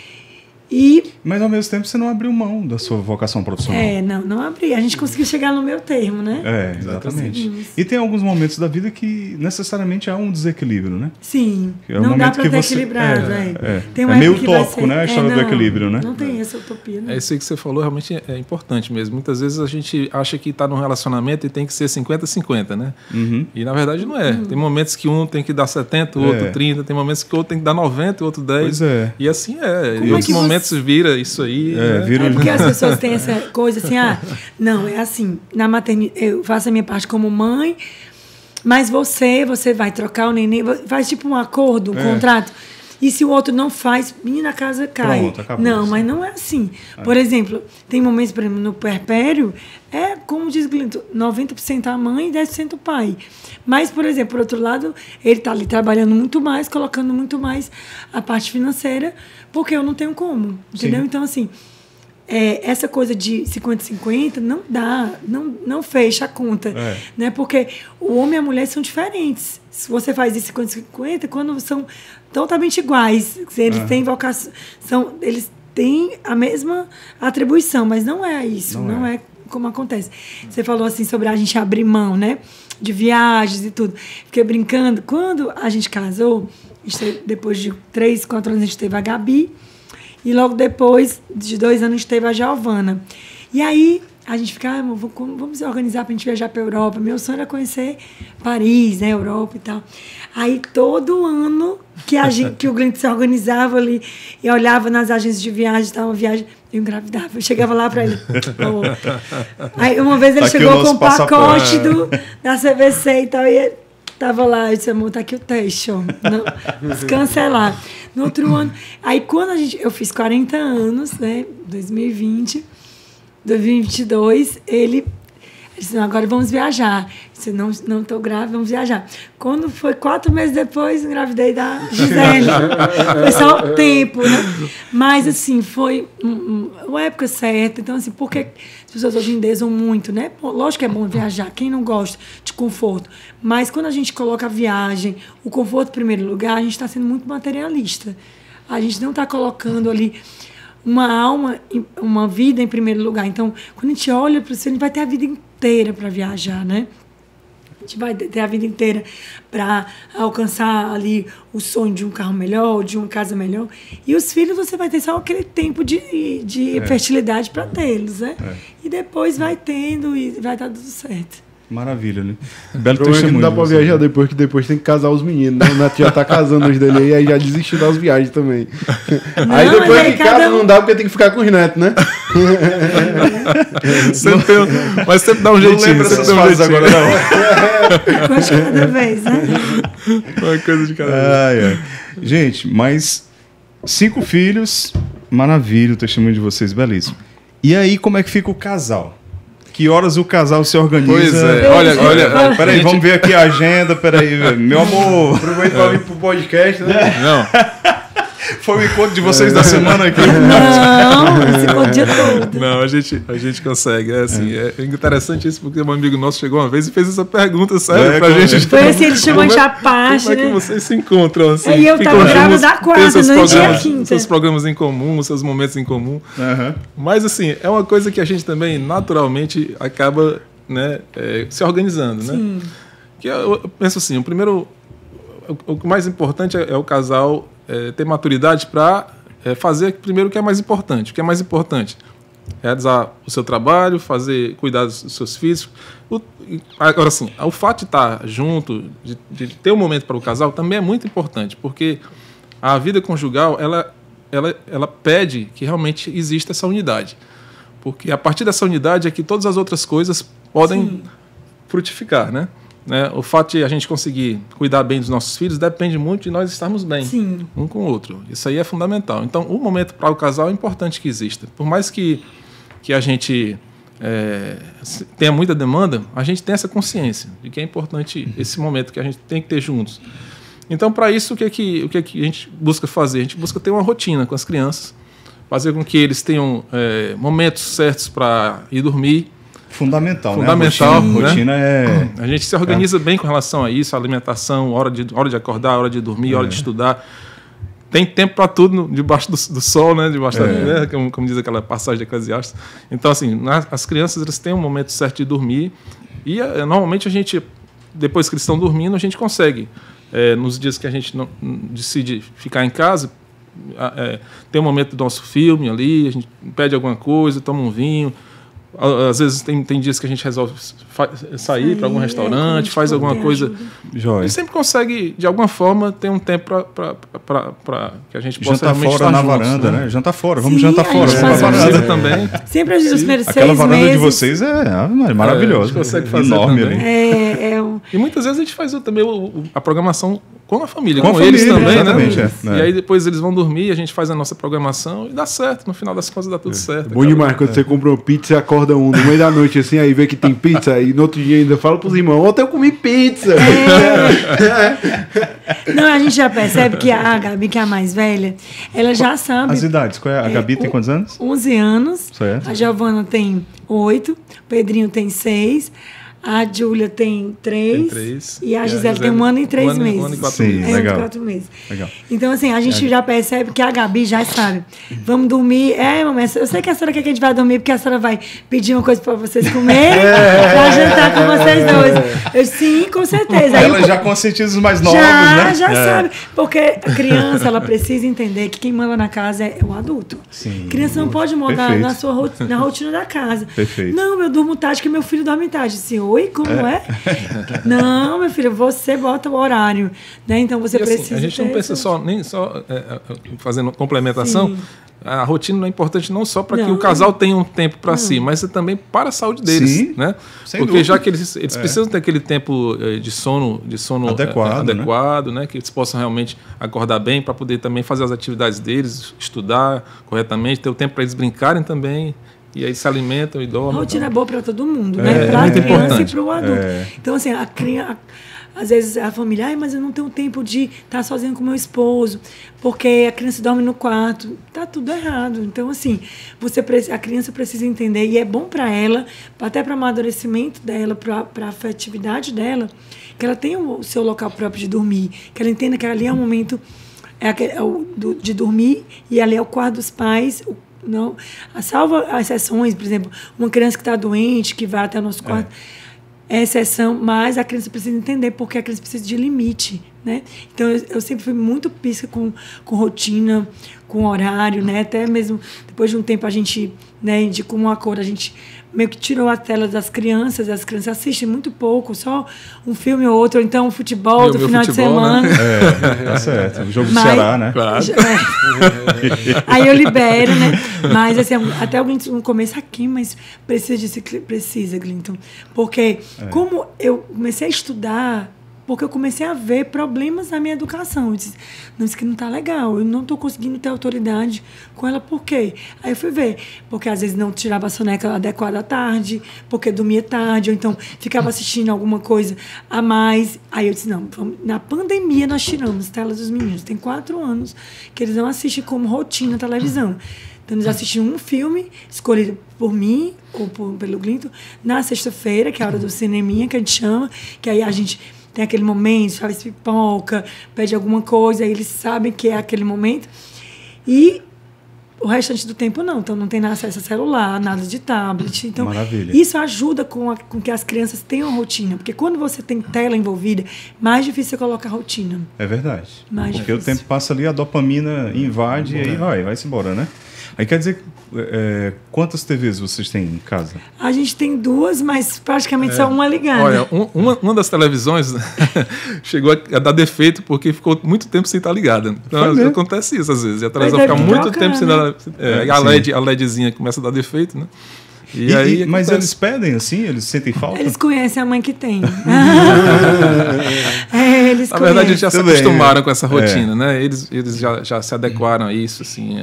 E, mas, ao mesmo tempo, você não abriu mão da sua vocação profissional. Não abri. A gente conseguiu chegar no meu termo, né? Exatamente. E tem alguns momentos da vida que necessariamente há um desequilíbrio, né? Sim. Não dá para ter equilibrado. Tem meio utópico, né? A história do equilíbrio, né? Não tem essa utopia, né? Isso aí que você falou realmente é importante mesmo. Muitas vezes a gente acha que está num relacionamento e tem que ser 50-50, né? Uhum. E, na verdade, não é. Tem momentos que um tem que dar 70, o outro 30. Tem momentos que o outro tem que dar 90, o outro 10. Pois é. E assim é. Em outros momentos vira isso aí. Vira... porque as pessoas têm essa coisa assim, não, é assim, na maternidade, eu faço a minha parte como mãe, mas você vai trocar o neném, faz tipo um acordo, um contrato, e se o outro não faz, menina, a casa cai. Pronto, acabou. Não, mas não é assim. Por exemplo, tem momentos, por exemplo, no puerpério, como diz o Glinton, 90% a mãe e 10% o pai. Mas, por exemplo, por outro lado, ele está ali trabalhando muito mais, colocando muito mais a parte financeira, porque eu não tenho como, entendeu? Sim. Então, assim, essa coisa de 50-50 não dá, não fecha a conta, né? Porque o homem e a mulher são diferentes. Se você faz isso 50-50, quando são totalmente iguais, eles têm vocação, eles têm a mesma atribuição, mas não é isso, não é como acontece. Você falou assim sobre a gente abrir mão, né? De viagens e tudo. Fiquei brincando. Quando a gente casou, depois de 3, 4 anos, a gente teve a Gabi. E logo depois, de 2 anos, teve a Giovana. E aí, a gente fica, vamos se organizar para a gente viajar para a Europa. Meu sonho era conhecer Paris, né, Europa e tal. Aí, todo ano que o Glenn se organizava ali e olhava nas agências de viagem, estava viagem, eu engravidava. Eu chegava lá para ele. Aí, uma vez ele chegou com o pacote da CVC e tal, e tava lá, eu disse, amor, tá aqui o teste, ó. Vamos cancelar. No outro ano, aí quando eu fiz 40 anos, né, 2022, ele disse, agora vamos viajar. Eu disse, não estou grávida, vamos viajar. Quando foi 4 meses depois, engravidei da Gisele. Foi só o tempo, né? Mas, assim, foi uma época certa. Então, assim, porque as pessoas hoje em dia usam muito, né? Lógico que é bom viajar, quem não gosta de conforto. Mas quando a gente coloca a viagem, o conforto em primeiro lugar, a gente está sendo muito materialista. A gente não está colocando ali uma alma, uma vida em primeiro lugar. Então, quando a gente olha para isso, a gente vai ter a vida inteira para viajar, né? A gente vai ter a vida inteira para alcançar ali o sonho de um carro melhor, de uma casa melhor. E os filhos, você vai ter só aquele tempo de fertilidade para tê-los, né? E depois vai tendo e vai estar tudo certo. Maravilha, né? Belo testemunho. Não dá pra viajar depois, que depois tem que casar os meninos, né? O Neto já tá casando os dele aí já desistiu das viagens também. Não, aí depois que casa não dá porque tem que ficar com os netos, né? Mas sempre dá um jeitinho. Não lembra essas fases agora, não. Uma de cada vez, né? Uma coisa de cada vez. Gente, mas 5 filhos, maravilha, o testemunho de vocês, belíssimo. E aí, como é que fica o casal? Que horas o casal se organiza? Pois é, olha. Peraí, vamos ver aqui a agenda, peraí, meu amor. Aproveita pra vir pro podcast, né? Não. Foi o encontro de vocês da semana aqui. Não, esse encontro o dia todo. Não, a gente consegue. É interessante isso, porque um amigo nosso chegou uma vez e fez essa pergunta, sério, pra gente. Foi assim, ele chamou de parte, Como é que vocês se encontram assim? E eu tava grávida da quarta, não tinha quinta. Seus programas em comum, seus momentos em comum. Uhum. Mas, assim, é uma coisa que a gente também, naturalmente, acaba, né, se organizando, né? Sim. Que eu penso assim, o mais importante é o casal ter maturidade para fazer primeiro o que é mais importante. O que é mais importante? Realizar o seu trabalho, cuidar dos seus filhos. Agora, assim, o fato de estar junto, de ter um momento para o casal, também é muito importante, porque a vida conjugal, ela pede que realmente exista essa unidade. Porque a partir dessa unidade é que todas as outras coisas podem frutificar, né? O fato de a gente conseguir cuidar bem dos nossos filhos depende muito de nós estarmos bem um com o outro. Isso aí é fundamental. Então, o momento para o casal é importante que exista. Por mais que a gente tenha muita demanda, a gente tem essa consciência de que é importante esse momento que a gente tem que ter juntos. Então, para isso, o que a gente busca fazer? A gente busca ter uma rotina com as crianças, fazer com que eles tenham momentos certos para ir dormir. Fundamental, né? A rotina A gente se organiza bem com relação a isso, a alimentação, hora de acordar, hora de dormir, hora de estudar. Tem tempo para tudo debaixo do sol, né? Debaixo da, como diz aquela passagem de Eclesiastes. Então, assim, as crianças eles têm um momento certo de dormir e normalmente a gente, depois que eles estão dormindo, a gente consegue, nos dias que a gente não decide ficar em casa, tem um momento do nosso filme ali, a gente pede alguma coisa, toma um vinho. Às vezes tem dias que a gente resolve sair para algum restaurante, faz alguma coisa. E sempre consegue, de alguma forma, ter um tempo para que a gente possa jantar fora estar na juntos, varanda, né? Jantar fora, vamos jantar fora. Vamos para a varanda também. Sempre os primeiros 6 meses. Aquela varanda de vocês é maravilhosa. A gente consegue fazer enorme também. E muitas vezes a gente faz também a programação com a família, com eles também, né? E aí depois eles vão dormir, a gente faz a nossa programação e dá certo. No final das contas dá tudo certo. Bom demais quando você compra uma pizza e acorda no meio da noite assim, aí vê que tem pizza e no outro dia ainda fala pros irmãos, ontem eu comi pizza. Não, a gente já percebe que a Gabi, que é a mais velha, ela já sabe. As idades, qual é? A Gabi tem quantos anos? 11 anos. Certo. A Giovana tem 8, o Pedrinho tem 6. A Júlia tem 3. Tem 3. E a Gisele tem 1 ano e 3 meses. 1 ano e 4 Sim, meses. legal. 4 meses. Legal. Então, assim, a gente já percebe que a Gabi já sabe. Vamos dormir. Mamãe, eu sei que a senhora quer que a gente vá dormir, porque a senhora vai pedir uma coisa pra vocês comerem, pra jantar com vocês dois. Eu, sim, com certeza. Aí, Ela já conscientiza os mais novos, já, né? já sabe. Porque a criança, ela precisa entender que quem manda na casa é o adulto. Sim. Criança não pode mandar Perfeito. na rotina da casa. Perfeito. Não, eu durmo tarde, que meu filho dorme tarde. Assim, oi, como é? Não, meu filho, você bota o horário. Né? Então você E, assim, precisa. a gente não pensa nem só fazendo complementação. Sim. A rotina é importante não só para que Não. o casal tenha um tempo para si, mas também para a saúde deles, Sim, né? sem Porque dúvida. já que eles precisam ter aquele tempo de sono Adequado, né? Que eles possam realmente acordar bem para poder também fazer as atividades deles, estudar corretamente, ter o tempo para eles brincarem também. E aí se alimentam e A dormem. rotina é boa para todo mundo, É, né? é Para a muito criança importante. e para o adulto. Então, assim, a criança. Às vezes a família, mas eu não tenho tempo de estar sozinha com meu esposo, porque a criança dorme no quarto. Tá tudo errado. Então, assim, a criança precisa entender, e é bom para ela, até para o amadurecimento dela, para a afetividade dela, que ela tenha o seu local próprio de dormir, que ela entenda que ali é o momento de dormir, e ali é o quarto dos pais. Não, salva as exceções, por exemplo, uma criança que está doente, que vai até o nosso quarto. É exceção, mas a criança precisa entender porque a criança precisa de limite, né? Então, eu sempre fui muito pisca com rotina, com horário, né? Até mesmo depois de um tempo a gente, né, indicou uma cor, a gente meio que tirou a tela das crianças, as crianças assistem muito pouco, só um filme ou outro, ou então um futebol do final de semana. Né? Tá certo. O jogo do Ceará, né? Claro. Aí eu libero, né? Mas assim, até alguém no começo aqui, mas precisa, Glinton. Porque como eu comecei a estudar, porque eu comecei a ver problemas na minha educação. Eu disse, não, isso aqui não está legal, eu não estou conseguindo ter autoridade com ela, por quê? Aí eu fui ver, porque às vezes não tirava a soneca adequada à tarde, porque dormia tarde, ou então ficava assistindo alguma coisa a mais. Aí eu disse, não, na pandemia nós tiramos telas dos meninos. Tem 4 anos que eles não assistem como rotina televisão. Então, eles assistiam um filme escolhido por mim, ou pelo Glinton, na sexta-feira, que é a hora do cineminha, que a gente chama, que aí a gente tem aquele momento, faz pipoca, pede alguma coisa, aí eles sabem que é aquele momento. E o restante do tempo não. Então, não tem acesso a celular, nada de tablet. Então, Maravilha. isso ajuda com que as crianças tenham rotina. Porque quando você tem tela envolvida, mais difícil você colocar rotina. É verdade. Mais Porque o difícil. tempo passa ali, a dopamina invade e aí vai-se embora, né? Aí quer dizer, quantas TVs vocês têm em casa? A gente tem 2, mas praticamente só uma ligada. Olha, uma das televisões chegou a dar defeito porque ficou muito tempo sem estar ligada. Então, acontece isso às vezes. E a televisão Mas fica deve muito trocar, tempo sem né? dar. A LEDzinha começa a dar defeito, né? E aí Mas acontece. eles pedem assim? Eles sentem falta? Eles conhecem a mãe que tem. Eles Na verdade, eles já se Também, acostumaram com essa rotina, né? Eles já se adequaram a isso, assim.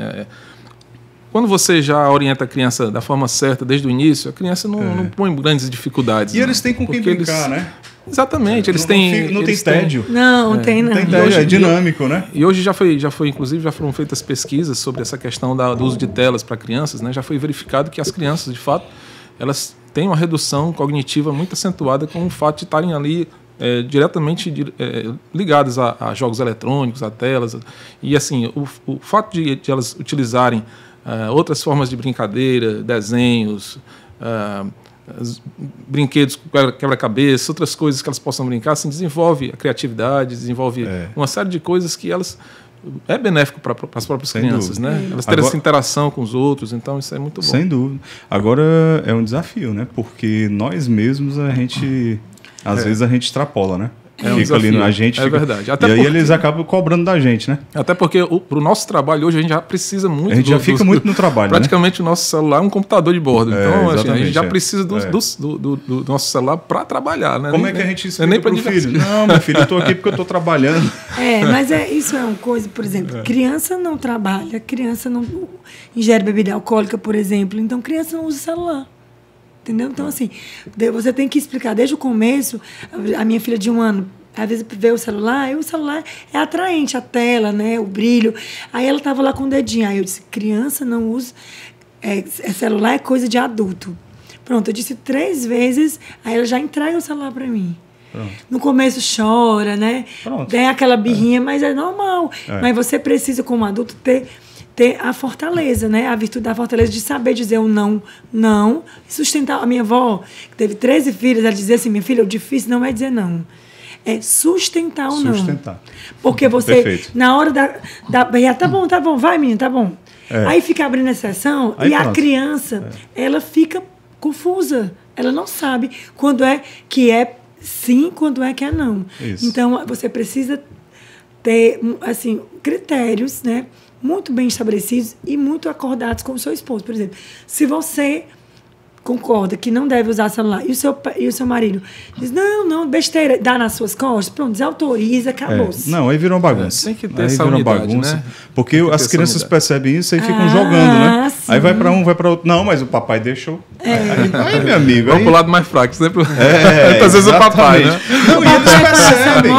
Quando você já orienta a criança da forma certa desde o início, a criança não põe grandes dificuldades. E eles têm com quem porque brincar, né? Exatamente, eles Não têm. tem eles têm- tédio. Não tem, não. Não tem E tédio, hoje- é dinâmico, né? E hoje inclusive, já foram feitas pesquisas sobre essa questão do uso de telas para crianças, né? Já foi verificado que as crianças, de fato, elas têm uma redução cognitiva muito acentuada com o fato de estarem ali diretamente ligadas a jogos eletrônicos, a telas. E assim, o fato de elas utilizarem outras formas de brincadeira, desenhos, brinquedos quebra-cabeça, outras coisas que elas possam brincar, assim, desenvolve a criatividade, desenvolve uma série de coisas que elas é benéfico para as próprias Sem crianças, dúvida. né? Elas terem essa interação com os outros, então isso é muito bom. Sem dúvida. Agora é um desafio, né? Porque nós mesmos às vezes a gente extrapola, né? É um Fica ali desafio. a gente. É verdade. Até E aí porque- eles acabam cobrando da gente, né? Até porque para o nosso trabalho hoje a gente já precisa muito. A gente já fica muito no trabalho, né? Praticamente o nosso celular é um computador de bordo. Então assim, a exatamente, gente já precisa do nosso celular para trabalhar, né? Como é que a gente não é nem explica pra pro filho? diversão. Não, meu filho, eu tô aqui porque eu tô trabalhando. Mas isso é uma coisa, por exemplo, criança não trabalha, criança não ingere bebida alcoólica, por exemplo, então criança não usa celular. Entendeu? Então, assim, você tem que explicar desde o começo. A minha filha de 1 ano, às vezes vê o celular, e o celular é atraente, a tela, né, o brilho. Aí ela estava lá com o dedinho. Aí eu disse, criança não usa... celular é coisa de adulto. Pronto, eu disse 3 vezes, aí ela já entrega o celular para mim. Pronto. No começo chora, né? Pronto. Tem aquela birrinha, mas é normal. Mas você precisa, como adulto, ter a fortaleza, né? A virtude da fortaleza de saber dizer um não, sustentar. A minha avó, que teve 13 filhas, ela dizia assim, minha filha, o difícil não é dizer não. É sustentar o não. Sustentar. Porque você, perfeito. Na hora da tá bom, vai, menina, tá bom. Aí fica abrindo exceção e pronto. A criança, ela fica confusa. Ela não sabe quando é que é sim, quando é que é não. Isso. Então, você precisa ter, assim, critérios, né? Muito bem estabelecidos e muito acordados com o seu esposo. Por exemplo, se você concorda que não deve usar celular e o seu marido diz, não, besteira, dá nas suas costas, pronto, desautoriza, acabou-se. Não, aí virou uma bagunça. Tem que ter essa unidade, né? Porque as crianças percebem isso e ficam jogando, né? Sim. Aí vai para um, vai para outro. Não, mas o papai deixou. Aí, meu amigo. Vamos pro lado mais fraco, sempre. Às vezes o papai, né? Não, e eles percebem.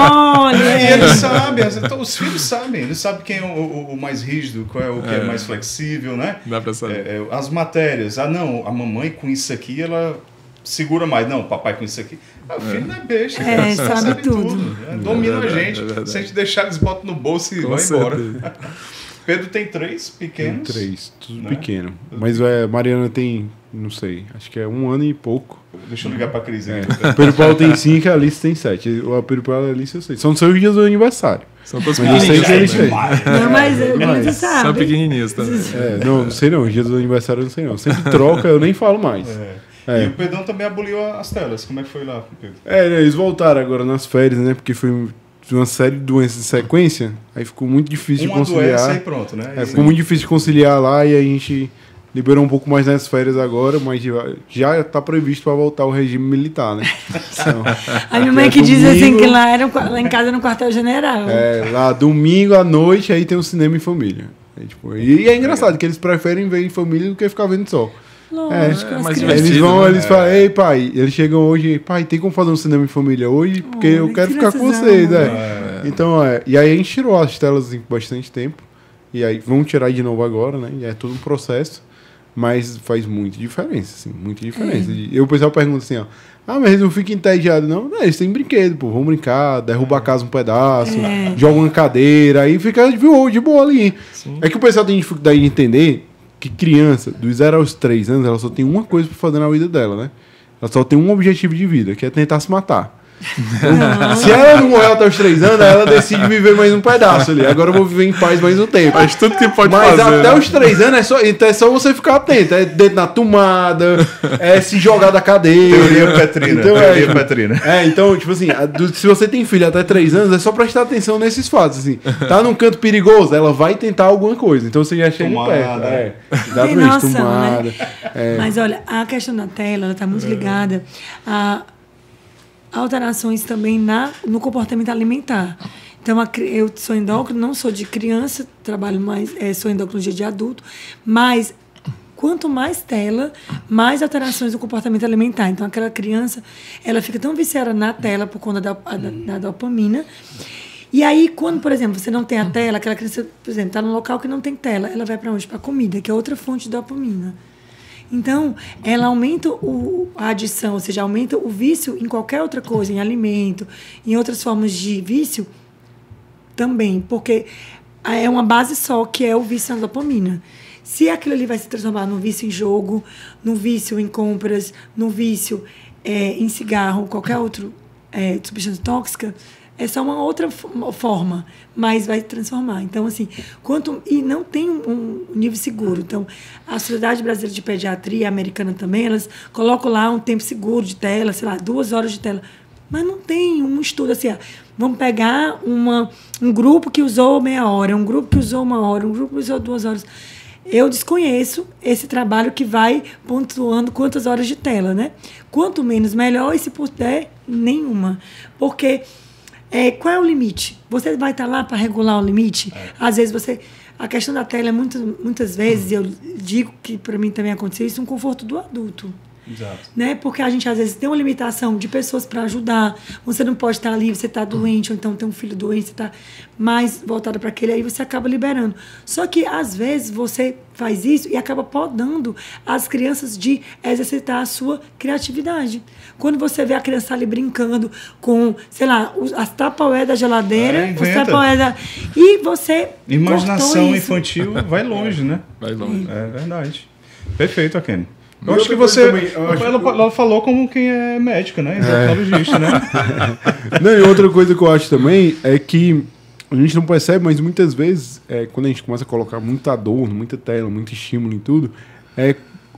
E eles sabem. Então, os filhos sabem. Eles sabem quem é o mais rígido, qual é o que é mais flexível, né? Dá para saber. As matérias. Não, a mamãe com isso aqui, ela segura mais. Não, o papai com isso aqui. O filho não é besta, cara. Sabe tudo. Domina a gente. Se a gente deixar, eles botam no bolso e vai embora. Pedro tem 3 pequenos. Tem 3, tudo pequeno. Mas Mariana tem, não sei, acho que é 1 ano e pouco. Deixa eu ligar pra Cris aqui. O Pedro Paulo tem 5 e a Alice tem 7. O Pedro Paulo e a Alice eu sei. São seus dias do aniversário. São todos pequenininhos. Não, mas você sabe. São pequenininhos também. Não sei não. Os dias do aniversário eu não sei não. Sempre troca, eu nem falo mais. E o Pedrão também aboliu as telas. Como é que foi lá, Pedro? Eles voltaram agora nas férias, né? Porque foi uma série de doenças em sequência. Aí ficou muito difícil de conciliar. E pronto, né? Ficou muito difícil de conciliar lá e a gente liberou um pouco mais nas férias agora, mas já está previsto para voltar ao regime militar, né? Então, a minha mãe que diz assim que lá em casa no quartel-general. Lá domingo à noite aí tem um cinema em família. E é engraçado que eles preferem ver em família do que ficar vendo só. Lógico, eles falam, ei pai, eles chegam hoje, pai, tem como fazer um cinema em família hoje? Porque eu quero ficar com vocês, Então, e aí a gente tirou as telas em bastante tempo, e aí vamos tirar de novo agora, né? E é todo um processo, mas faz muita diferença, assim, muita diferença. E o pessoal pergunta assim, mas eles não ficam entediados, não? Eles têm brinquedo, pô, vão brincar, derruba a casa um pedaço, joga uma cadeira, aí fica de boa ali. Sim. É que o pessoal tem dificuldade de entender que criança, dos 0 aos 3 anos, ela só tem uma coisa para fazer na vida dela, né? Ela só tem um objetivo de vida, que é tentar se matar. Então, se ela não morrer até os 3 anos, ela decide viver mais um pedaço ali. Agora eu vou viver em paz mais um tempo. Faz tudo que pode fazer. Mas até os 3 anos é só você ficar atento. É dedo na tomada, se jogar da cadeira. Teoria Petrina. Então, teoria Petrina. Então, tipo assim, se você tem filho até 3 anos, é só prestar atenção nesses fatos. Assim. Tá num canto perigoso, ela vai tentar alguma coisa. Então você já chega perto. Exatamente, tomada. Né? Mas olha, a questão da tela, ela tá muito ligada a alterações também no comportamento alimentar. Então, eu sou endócrino, não sou de criança, trabalho mais, sou endocrinologia de adulto, mas quanto mais tela, mais alterações no comportamento alimentar. Então, aquela criança, ela fica tão viciada na tela por conta da dopamina. E aí, quando, por exemplo, você não tem a tela, aquela criança, por exemplo, está num local que não tem tela, ela vai para onde? Para a comida, que é outra fonte de dopamina. Então, ela aumenta a adição, ou seja, aumenta o vício em qualquer outra coisa, em alimento, em outras formas de vício também, porque é uma base só, que é o vício na dopamina. Se aquilo ali vai se transformar num vício em jogo, num vício em compras, num vício em cigarro, qualquer outro substância tóxica, é só uma outra forma, mas vai transformar. Então, assim, e não tem um nível seguro. Então, a Sociedade Brasileira de Pediatria, a americana também, elas colocam lá um tempo seguro de tela, sei lá, 2 horas de tela. Mas não tem um estudo assim, vamos pegar um grupo que usou meia hora, um grupo que usou 1 hora, um grupo que usou 2 horas. Eu desconheço esse trabalho que vai pontuando quantas horas de tela, né? Quanto menos, melhor, e se puder, nenhuma. Porque qual é o limite? Você vai estar lá para regular o limite? Às vezes a questão da tela é muitas vezes, eu digo que para mim também aconteceu isso, um conforto do adulto. Exato. Né? Porque a gente, às vezes, tem uma limitação de pessoas para ajudar. Você não pode estar ali, você está doente, ou então tem um filho doente, você está mais voltado para aquele, aí você acaba liberando. Só que, às vezes, você faz isso e acaba podando as crianças de exercitar a sua criatividade. Quando você vê a criança ali brincando com, sei lá, as tapaué da geladeira, os tapaué da... E você imaginação infantil vai longe, né? Vai longe. É verdade. Perfeito, Akene. Eu E acho que outra você... coisa também, Ela falou como quem é médica, né? Endocrinologista, né? Não, e outra coisa que eu acho também é que a gente não percebe, mas muitas vezes, quando a gente começa a colocar muita dor, muita tela, muito estímulo em tudo,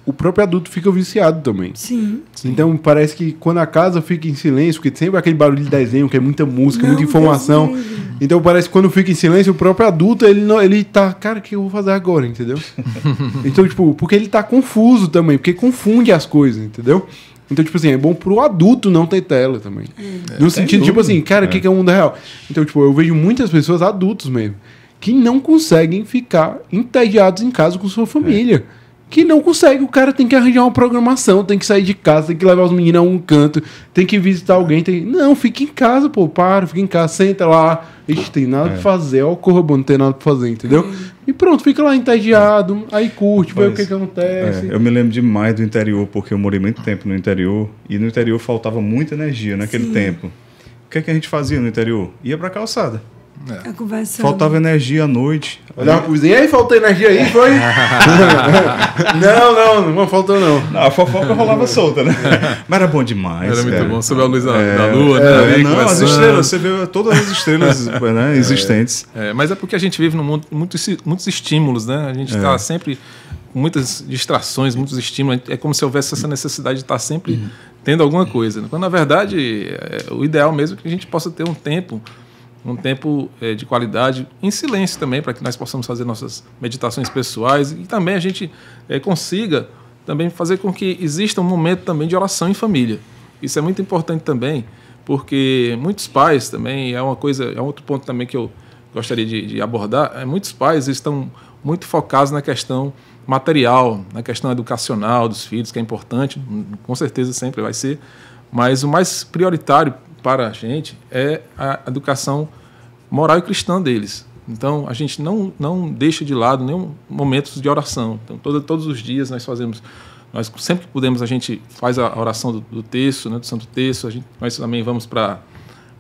o próprio adulto fica viciado também. Sim. Então parece que quando a casa fica em silêncio, porque sempre aquele barulho de desenho, que é muita música, muita informação. Então parece que quando fica em silêncio, o próprio adulto, ele tá, cara, o que eu vou fazer agora, entendeu? Então, tipo, porque ele tá confuso também, porque confunde as coisas, entendeu? Então, tipo assim, é bom pro adulto não ter tela também. No sentido, tipo assim, cara, o que é o mundo real? Então, tipo, eu vejo muitas pessoas, adultos mesmo, que não conseguem ficar entediados em casa com sua família. Que não consegue, o cara tem que arranjar uma programação, tem que sair de casa, tem que levar os meninos a um canto, tem que visitar alguém, não, fica em casa, pô, fica em casa, senta lá, ixi, tem nada pra fazer, ó, corra, bom, não tem nada pra fazer, entendeu? E pronto, fica lá entediado, aí curte, vê o que acontece. Eu me lembro demais do interior, porque eu morei muito tempo no interior, e no interior faltava muita energia naquele tempo. O que é que a gente fazia no interior? Ia pra calçada. A conversa. Faltava energia à noite. Olhava pro vizinho, e aí, faltou energia aí, foi? não faltou não. A fofoca rolava solta, né? Mas era bom demais. Era muito cara. bom. Sobre a luz da lua, né? Ali Não, as conversando. estrelas, você vê todas as estrelas né, existentes. Mas é porque a gente vive num mundo muitos estímulos, né? A gente está sempre com muitas distrações, muitos estímulos. É como se houvesse essa necessidade de estar sempre tendo alguma coisa. Quando, na verdade, o ideal mesmo é que a gente possa ter um tempo de qualidade, em silêncio também, para que nós possamos fazer nossas meditações pessoais e também a gente consiga também fazer com que exista um momento também de oração em família. Isso é muito importante também, porque muitos pais também, é outro ponto também que eu gostaria de abordar, muitos pais estão muito focados na questão material, na questão educacional dos filhos, que é importante, com certeza sempre vai ser, mas o mais prioritário para a gente é a educação moral e cristã deles. Então, a gente não deixa de lado nenhum momentos de oração. Então, todos os dias nós sempre que podemos, a gente faz a oração do texto, né, do Santo Texto. Nós também vamos para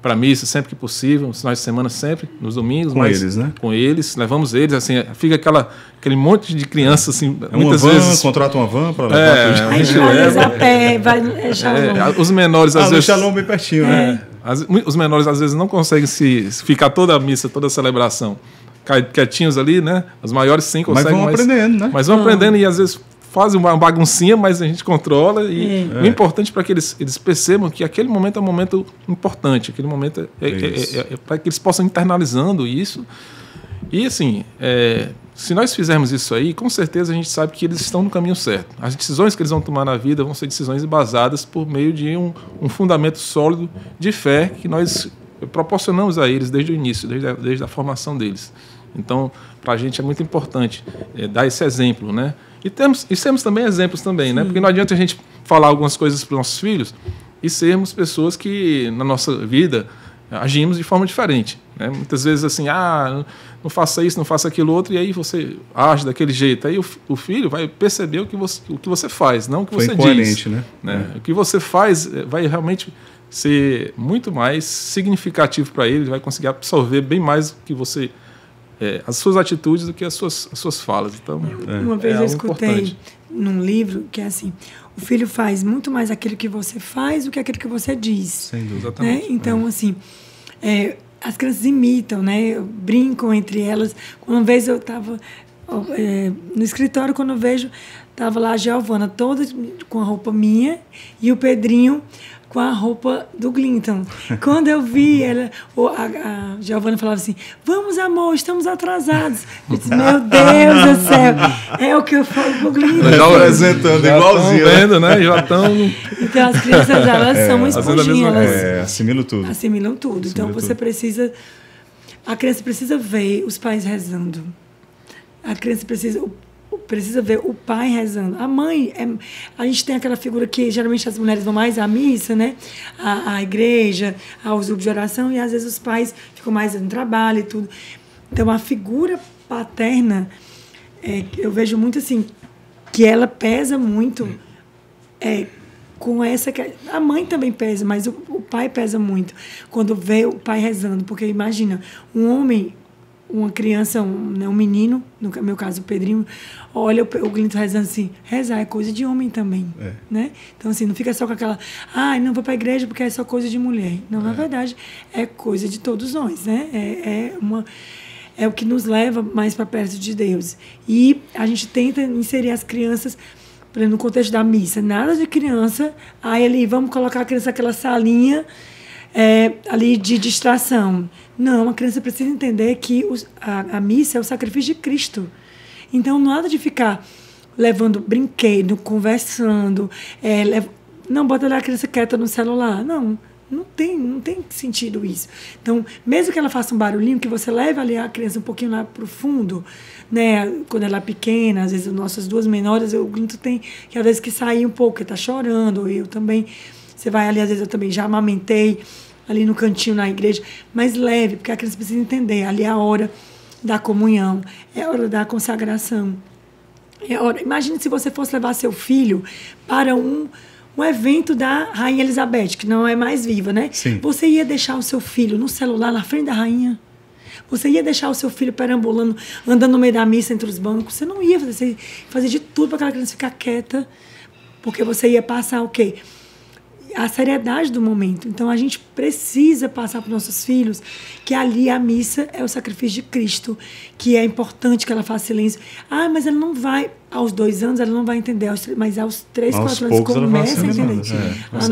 a missa sempre que possível, nos finais de semana sempre, nos domingos. Com eles, né? Com eles, levamos eles, assim, fica aquele monte de crianças, assim, muitas vezes... Contrata uma van para levar... a gente leva a pé, vai Shalom. Os menores, às vezes... Shalom bem pertinho, né? Os menores, às vezes, não conseguem ficar toda a missa, toda a celebração quietinhos ali, né? Os maiores sim conseguem. Mas vão aprendendo, né? Mas vão aprendendo e, às vezes, fazem uma baguncinha, mas a gente controla. E o importante para que eles percebam que aquele momento é um momento importante, aquele momento é para que eles possam internalizando isso. E, assim, se nós fizermos isso aí, com certeza a gente sabe que eles estão no caminho certo. As decisões que eles vão tomar na vida vão ser decisões embasadas por meio de um fundamento sólido de fé que nós proporcionamos a eles desde o início, desde a formação deles. Então, para a gente é muito importante dar esse exemplo, né? E temos também exemplos também, né? Porque não adianta a gente falar algumas coisas para os nossos filhos e sermos pessoas que, na nossa vida, agimos de forma diferente, né? Muitas vezes assim, não faça isso, não faça aquilo outro, e aí você age daquele jeito. Aí o filho vai perceber o que você faz, não o que você diz. Né? O que você faz vai realmente ser muito mais significativo para ele vai conseguir absorver bem mais do que você... as suas atitudes do que as suas falas. Então, uma vez eu escutei num livro que é assim, o filho faz muito mais aquilo que você faz do que aquilo que você diz. Sem dúvida. Exatamente. Né? Então, assim, as crianças imitam, né? Brincam entre elas. Uma vez eu estava no escritório, quando eu vejo, estava lá a Giovana toda com a roupa minha e o Pedrinho com a roupa do Clinton. Quando eu vi ela, a Giovana falava assim, vamos, amor, estamos atrasados. Eu disse, meu Deus do céu, é o que eu falo pro Clinton. Já apresentando igualzinho. Vendo, né? Já estão... Então, as crianças, elas são uma esponjinha. Elas assimilam tudo. Assimilam tudo. Então, você precisa... A criança precisa ver os pais rezando. A criança precisa... precisa ver o pai rezando. A mãe, a gente tem aquela figura que geralmente as mulheres vão mais à missa, né? À igreja, aos grupos de oração, e às vezes os pais ficam mais no trabalho e tudo. Então, a figura paterna, eu vejo muito assim, que ela pesa muito com essa... A mãe também pesa, mas o pai pesa muito quando vê o pai rezando. Porque imagina, um homem... uma criança, um menino, no meu caso o Pedrinho, olha o Glinto rezando assim, rezar é coisa de homem também, né? Então assim, não fica só com aquela, não vou para a igreja porque é só coisa de mulher. Não, na verdade, é coisa de todos nós, né? É o que nos leva mais para perto de Deus. E a gente tenta inserir as crianças, por exemplo, no contexto da missa, nada de criança, vamos colocar a criança naquela salinha ali de distração. Não, a criança precisa entender que a missa é o sacrifício de Cristo. Então, nada de ficar levando brinquedo, conversando, não, bota ali a criança quieta no celular. Não tem sentido isso. Então, mesmo que ela faça um barulhinho, que você leve ali a criança um pouquinho lá para o fundo, né? Quando ela é pequena, às vezes as nossas duas menores, o Glinto tem que às vezes que sair um pouco, que está chorando, eu também. Você vai ali, às vezes eu também já amamentei, ali no cantinho na igreja, mas leve, porque a criança precisa entender, ali é a hora da comunhão, é a hora da consagração. Imagine se você fosse levar seu filho para um evento da Rainha Elizabeth, que não é mais viva, né? Sim. Você ia deixar o seu filho no celular na frente da rainha? Você ia deixar o seu filho perambulando, andando no meio da missa entre os bancos? Você não ia fazer de tudo para aquela criança ficar quieta, porque você ia passar o quê? A seriedade do momento. Então, a gente precisa passar para os nossos filhos que ali a missa é o sacrifício de Cristo, que é importante que ela faça silêncio. Mas ela não vai, aos 2 anos, ela não vai entender, mas aos 3, 4 anos começa a entender.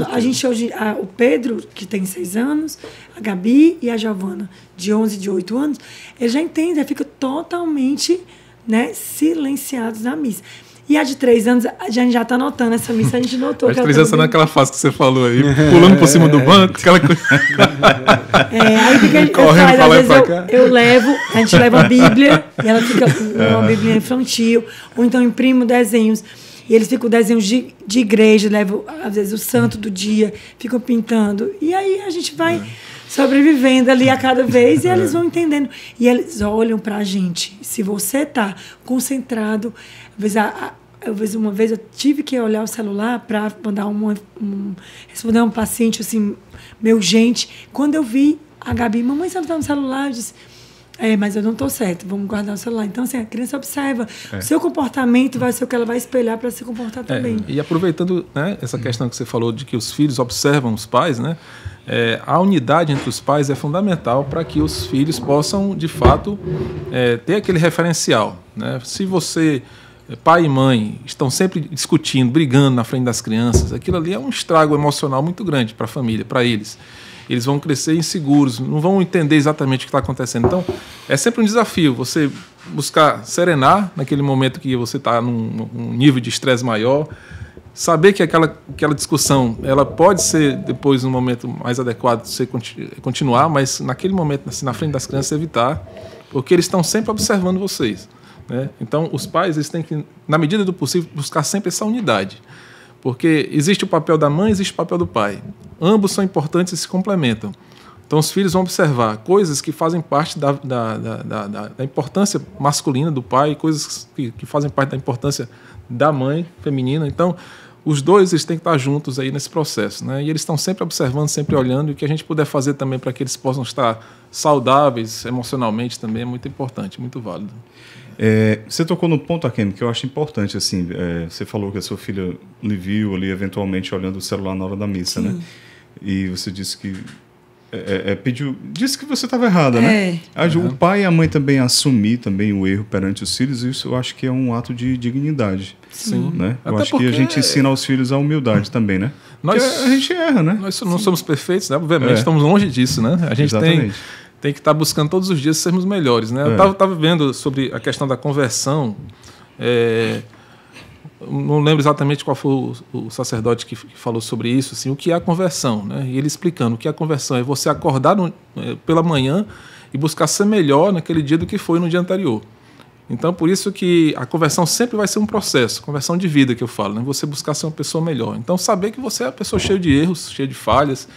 A gente hoje, o Pedro, que tem 6 anos, a Gabi e a Giovana, de 11 e de 8 anos, eles já entendem, já ficam totalmente, né, silenciados na missa. E a de 3 anos, a gente já está notando essa missa, a gente notou. A de 3 anos está naquela fase que você falou aí, pulando por cima do banco, aquela coisa. Aí o que a gente faz? Às vezes eu levo, a gente leva a Bíblia, e ela fica uma Bíblia infantil, ou então imprimo desenhos, e eles ficam desenhos de igreja, levo, às vezes, o santo do dia, ficam pintando. E aí a gente vai sobrevivendo ali a cada vez, e eles vão entendendo. E eles olham para a gente. Se você está concentrado, uma vez eu tive que olhar o celular para mandar responder um paciente assim, meio urgente. Quando eu vi a Gabi, mamãe, você não está no celular? Eu disse, mas eu não estou certo, vamos guardar o celular. Então, assim, a criança observa. O seu comportamento vai ser o que ela vai espelhar para se comportar também. E aproveitando, né, essa questão que você falou de que os filhos observam os pais, né? A unidade entre os pais é fundamental para que os filhos possam, de fato, ter aquele referencial, né? Se você... pai e mãe estão sempre discutindo, brigando na frente das crianças, aquilo ali é um estrago emocional muito grande para a família, para eles. Eles vão crescer inseguros, não vão entender exatamente o que está acontecendo. Então, é sempre um desafio você buscar serenar naquele momento que você está num nível de estresse maior, saber que aquela discussão ela pode ser depois um momento mais adequado de você continuar, mas naquele momento, assim, na frente das crianças, evitar, porque eles estão sempre observando vocês. Né? Então, os pais eles têm que, na medida do possível, buscar sempre essa unidade. Porque existe o papel da mãe, existe o papel do pai. Ambos são importantes e se complementam. Então, os filhos vão observar coisas que fazem parte da importância masculina do pai, coisas que fazem parte da importância da mãe feminina. Então, os dois eles têm que estar juntos aí nesse processo. Né? E eles estão sempre observando, sempre olhando. E o que a gente puder fazer também para que eles possam estar saudáveis emocionalmente também é muito importante, muito válido. Você tocou no ponto, Akem, que eu acho importante. Assim, você falou que a sua filha lhe viu ali eventualmente olhando o celular na hora da missa, né? E você disse que disse que você estava errada, né? O pai e a mãe também assumir também o erro perante os filhos, isso eu acho que é um ato de dignidade. Sim. Né? Eu acho que a gente ensina aos filhos a humildade também, né? A gente erra, né? Nós não somos perfeitos, né? Obviamente, estamos longe disso, né? A gente tem que estar buscando todos os dias sermos melhores, né? Eu estava vendo sobre a questão da conversão. Não lembro exatamente qual foi o sacerdote que falou sobre isso, assim, o que é a conversão, né? E ele explicando o que é a conversão é você acordar pela manhã e buscar ser melhor naquele dia do que foi no dia anterior. Então, por isso que a conversão sempre vai ser um processo, conversão de vida que eu falo, né? Você buscar ser uma pessoa melhor. Então, saber que você é uma pessoa cheia de erros, cheia de falhas.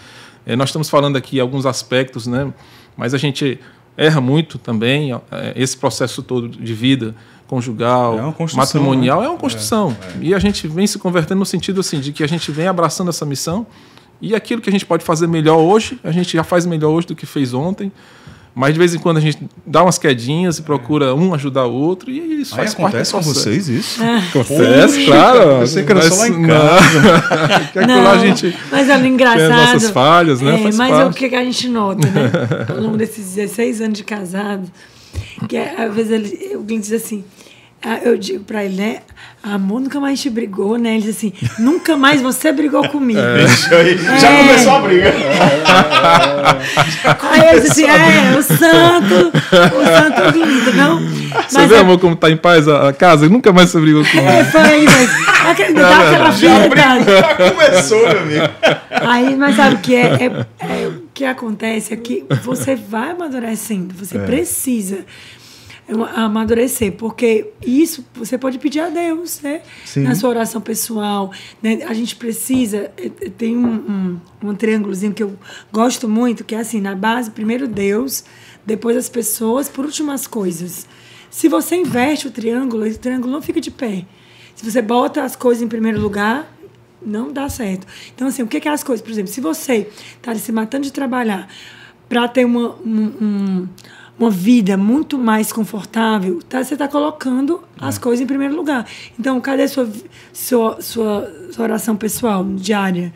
Nós estamos falando aqui alguns aspectos, né? Mas a gente erra muito também. Esse processo todo de vida conjugal, matrimonial, né? É uma construção. E a gente vem se convertendo no sentido assim, de que a gente vem abraçando essa missão e aquilo que a gente pode fazer melhor hoje, a gente já faz melhor hoje do que fez ontem. Mas de vez em quando a gente dá umas quedinhas e procura um ajudar o outro, e isso faz parte do processo. Acontece com vocês isso? Acontece, claro. Eu sei que era só lá em casa. Não, lá a gente mas olha, engraçado. Tem as nossas falhas, né? Mas parte. O que a gente nota, né? Ao longo desses 16 anos de casado, que às vezes alguém diz assim, eu digo pra ele, né? Amor, nunca mais te brigou, né? Ele diz assim, nunca mais você brigou comigo. Já começou a briga. Aí ele diz assim, o santo lindo, não? Você vê, amor, como tá em paz a casa? Nunca mais você brigou comigo. Foi, mas dá aquela fidelidade. Já começou, meu amigo. Aí, mas sabe o que o que acontece é que você vai amadurecendo, você precisa amadurecer, porque isso você pode pedir a Deus, né? Sim. Na sua oração pessoal, né? A gente precisa, tem um triângulozinho que eu gosto muito, que é assim, na base, primeiro Deus, depois as pessoas, por último as coisas. Se você inverte o triângulo não fica de pé. Se você bota as coisas em primeiro lugar, não dá certo. Então, assim, o que é as coisas? Por exemplo, se você está se matando de trabalhar para ter uma vida muito mais confortável, você está colocando as coisas em primeiro lugar. Então, cadê sua oração pessoal diária?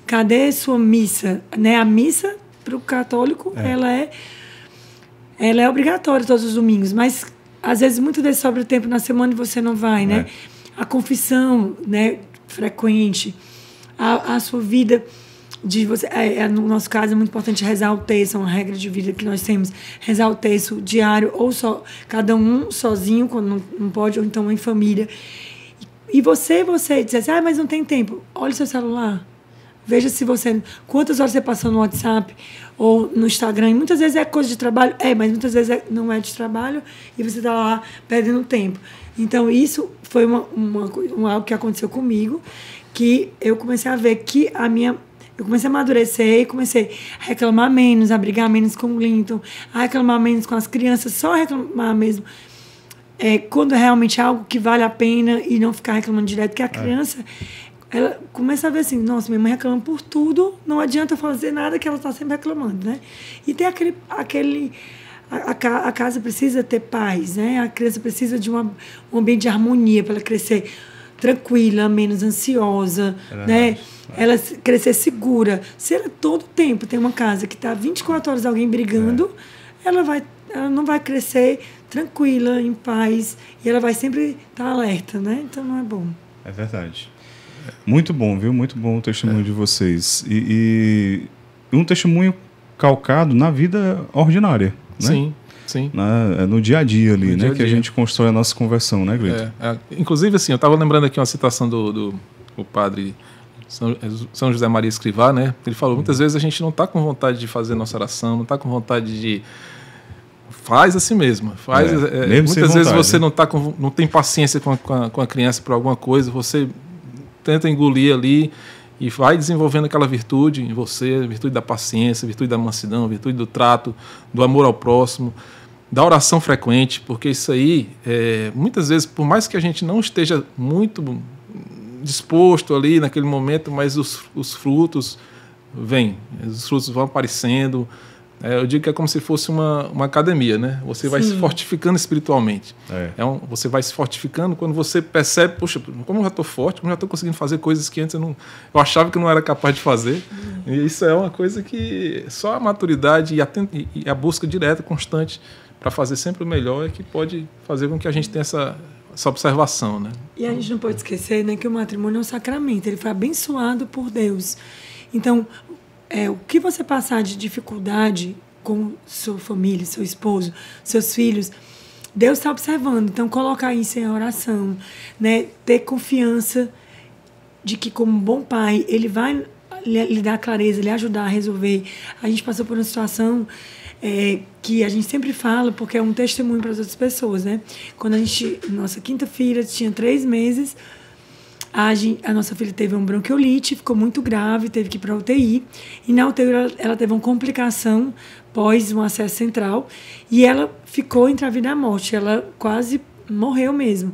Cadê sua missa? Né? A missa, para o católico, ela é obrigatória todos os domingos, mas, às vezes, muitas vezes sobra tempo na semana e você não vai, né? A confissão, né, frequente, a sua vida... no nosso caso é muito importante rezar o terço, é uma regra de vida que nós temos, rezar o terço diário, ou só cada um sozinho, quando não pode, ou então em família. E você diz assim, mas não tem tempo. Olha o seu celular, veja se quantas horas você passou no WhatsApp ou no Instagram, e muitas vezes é coisa de trabalho, mas muitas vezes não é de trabalho, e você está lá perdendo tempo. Então isso foi algo que aconteceu comigo, que eu comecei a ver que eu comecei a amadurecer e comecei a reclamar menos, a brigar menos com o Linton, a reclamar menos com as crianças, só reclamar mesmo quando é realmente algo que vale a pena e não ficar reclamando direto, porque a criança, ela começa a ver assim, nossa, minha mãe reclama por tudo, não adianta eu fazer nada que ela está sempre reclamando, né? E tem a casa precisa ter paz, né? A criança precisa de um ambiente de harmonia para ela crescer tranquila, menos ansiosa, né? Ela crescer segura. Se ela todo tempo tem uma casa que está 24 horas alguém brigando, ela não vai crescer tranquila, em paz, e ela vai sempre estar alerta, né? Então não é bom. É verdade. Muito bom, viu? Muito bom o testemunho de vocês. E um testemunho calcado na vida ordinária, né? Sim. Sim. No dia a dia ali, né? Que a gente constrói a nossa conversão, né, Glito? Inclusive, assim, eu estava lembrando aqui uma citação do padre São José Maria Escrivá, né? Ele falou, muitas vezes a gente não está com vontade de fazer nossa oração, não está com vontade de... Faz assim mesmo. Muitas vezes você não tem paciência com a criança por alguma coisa, você tenta engolir ali e vai desenvolvendo aquela virtude em você, a virtude da paciência, a virtude da mansidão, a virtude do trato, do amor ao próximo, da oração frequente, porque isso aí, muitas vezes, por mais que a gente não esteja muito disposto ali naquele momento, mas os frutos vêm, os frutos vão aparecendo. Eu digo que é como se fosse uma academia, né? Você vai se fortificando espiritualmente. Você vai se fortificando quando você percebe, poxa, como eu já estou forte, como eu já estou conseguindo fazer coisas que antes eu achava que não era capaz de fazer. E isso é uma coisa que só a maturidade e a busca direta, constante, para fazer sempre o melhor é que pode fazer com que a gente tenha essa observação, né? E a gente não pode esquecer, né, que o matrimônio é um sacramento, ele foi abençoado por Deus. Então, o que você passar de dificuldade com sua família, seu esposo, seus filhos, Deus está observando. Então, colocar isso em oração, né? Ter confiança de que, como bom pai, Ele vai lhe dar clareza, lhe ajudar a resolver. A gente passou por uma situação que a gente sempre fala, porque é um testemunho para as outras pessoas, né? Quando nossa quinta filha tinha 3 meses, a nossa filha teve um bronquiolite, ficou muito grave, teve que ir para a UTI. E na UTI ela teve uma complicação pós um acesso central e ela ficou entre a vida e a morte. Ela quase morreu mesmo.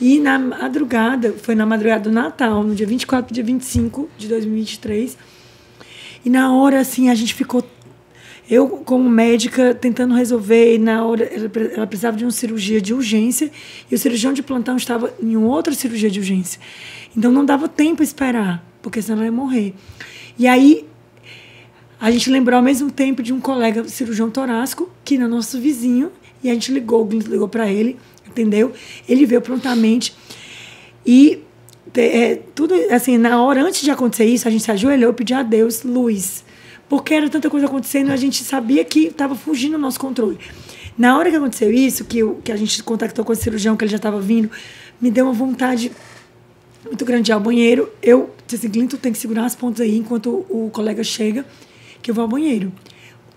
E na madrugada, foi na madrugada do Natal, no dia 24 para o dia 25 de 2023. E na hora, assim, a gente ficou... Eu, como médica, tentando resolver, e na hora ela precisava de uma cirurgia de urgência e o cirurgião de plantão estava em outra cirurgia de urgência. Então, não dava tempo a esperar, porque senão ela ia morrer. E aí, a gente lembrou ao mesmo tempo de um colega cirurgião torácico, que era nosso vizinho, e a gente ligou para ele, entendeu? Ele veio prontamente e... tudo assim, na hora, antes de acontecer isso, a gente se ajoelhou e pediu a Deus luz. Porque era tanta coisa acontecendo, a gente sabia que estava fugindo do nosso controle. Na hora que aconteceu isso, que a gente contactou com o cirurgião, que ele já estava vindo, me deu uma vontade muito grande de ir ao banheiro. Eu disse assim, Clinton, tem que segurar as pontas aí enquanto o colega chega, que eu vou ao banheiro.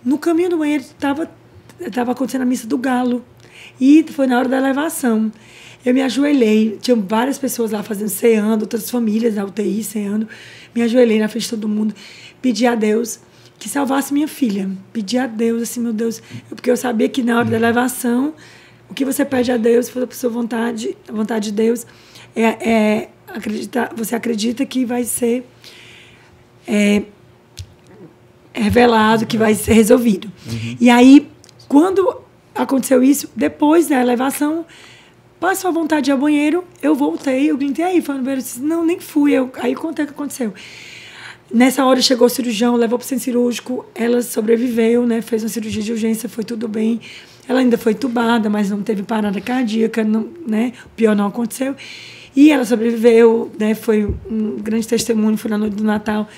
No caminho do banheiro estava acontecendo a missa do galo. E foi na hora da elevação. Eu me ajoelhei, tinha várias pessoas lá fazendo ceando, outras famílias da UTI ceando. Me ajoelhei na frente de todo mundo, pedi a Deus que salvasse minha filha. Pedi a Deus, assim, meu Deus, porque eu sabia que na hora da elevação, o que você pede a Deus, se for a sua vontade, a vontade de Deus, você acredita que vai ser revelado, que vai ser resolvido. E aí, quando aconteceu isso, depois da elevação, passou a vontade de ir ao banheiro, eu voltei, eu gritei aí, foi no banheiro, disse, não, nem fui, aí contei o que aconteceu. Nessa hora chegou o cirurgião, levou para o centro cirúrgico, ela sobreviveu, né, fez uma cirurgia de urgência, foi tudo bem. Ela ainda foi entubada, mas não teve parada cardíaca, não, né, o pior não aconteceu. E ela sobreviveu, né, foi um grande testemunho, foi na noite do Natal.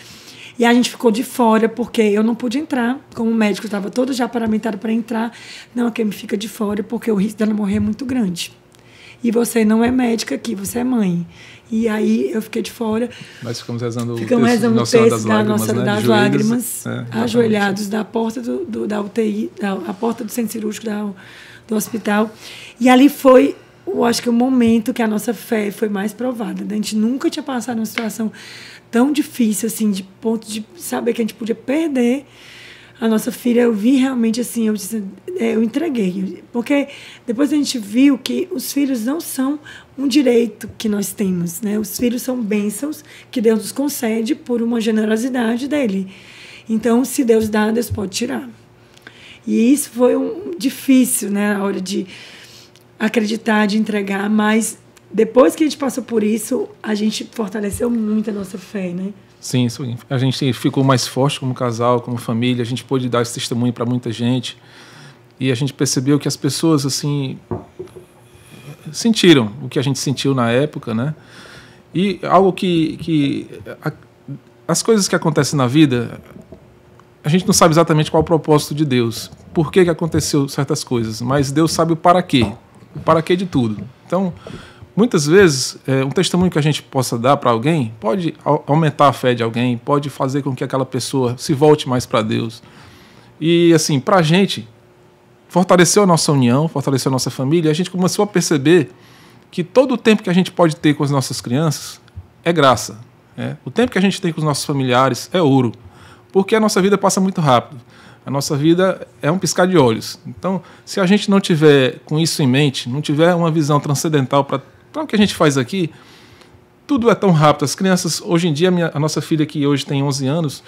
E a gente ficou de fora, porque eu não pude entrar, como o médico estava todo já paramentado para entrar. Não, quem me fica de fora, porque o risco dela morrer é muito grande. E você não é médica aqui, você é mãe. E aí eu fiquei de fora. Nós ficamos rezando o texto da Nossa Senhora das Lágrimas, ajoelhados da porta da UTI, a porta do centro cirúrgico do hospital. E ali foi, eu acho que o momento que a nossa fé foi mais provada. A gente nunca tinha passado numa situação tão difícil, assim, de ponto de saber que a gente podia perder a nossa filha. Eu vi realmente assim, eu entreguei. Porque depois a gente viu que os filhos não são um direito que nós temos, né? Os filhos são bênçãos que Deus nos concede por uma generosidade dele. Então, se Deus dá, Deus pode tirar. E isso foi difícil, né? A hora de acreditar, de entregar, mas depois que a gente passou por isso, a gente fortaleceu muito a nossa fé, né? Sim, a gente ficou mais forte como casal, como família, a gente pôde dar esse testemunho para muita gente e a gente percebeu que as pessoas, assim, sentiram o que a gente sentiu na época, né? E algo as coisas que acontecem na vida, a gente não sabe exatamente qual é o propósito de Deus, por que aconteceu certas coisas, mas Deus sabe o para quê de tudo. Então, muitas vezes, um testemunho que a gente possa dar para alguém pode aumentar a fé de alguém, pode fazer com que aquela pessoa se volte mais para Deus. E, assim, para a gente, fortaleceu a nossa união, fortaleceu a nossa família, e a gente começou a perceber que todo o tempo que a gente pode ter com as nossas crianças é graça. O tempo que a gente tem com os nossos familiares é ouro, porque a nossa vida passa muito rápido. A nossa vida é um piscar de olhos. Então, se a gente não tiver com isso em mente, não tiver uma visão transcendental para o que a gente faz aqui, tudo é tão rápido. As crianças, hoje em dia, a nossa filha que hoje tem 11 anos,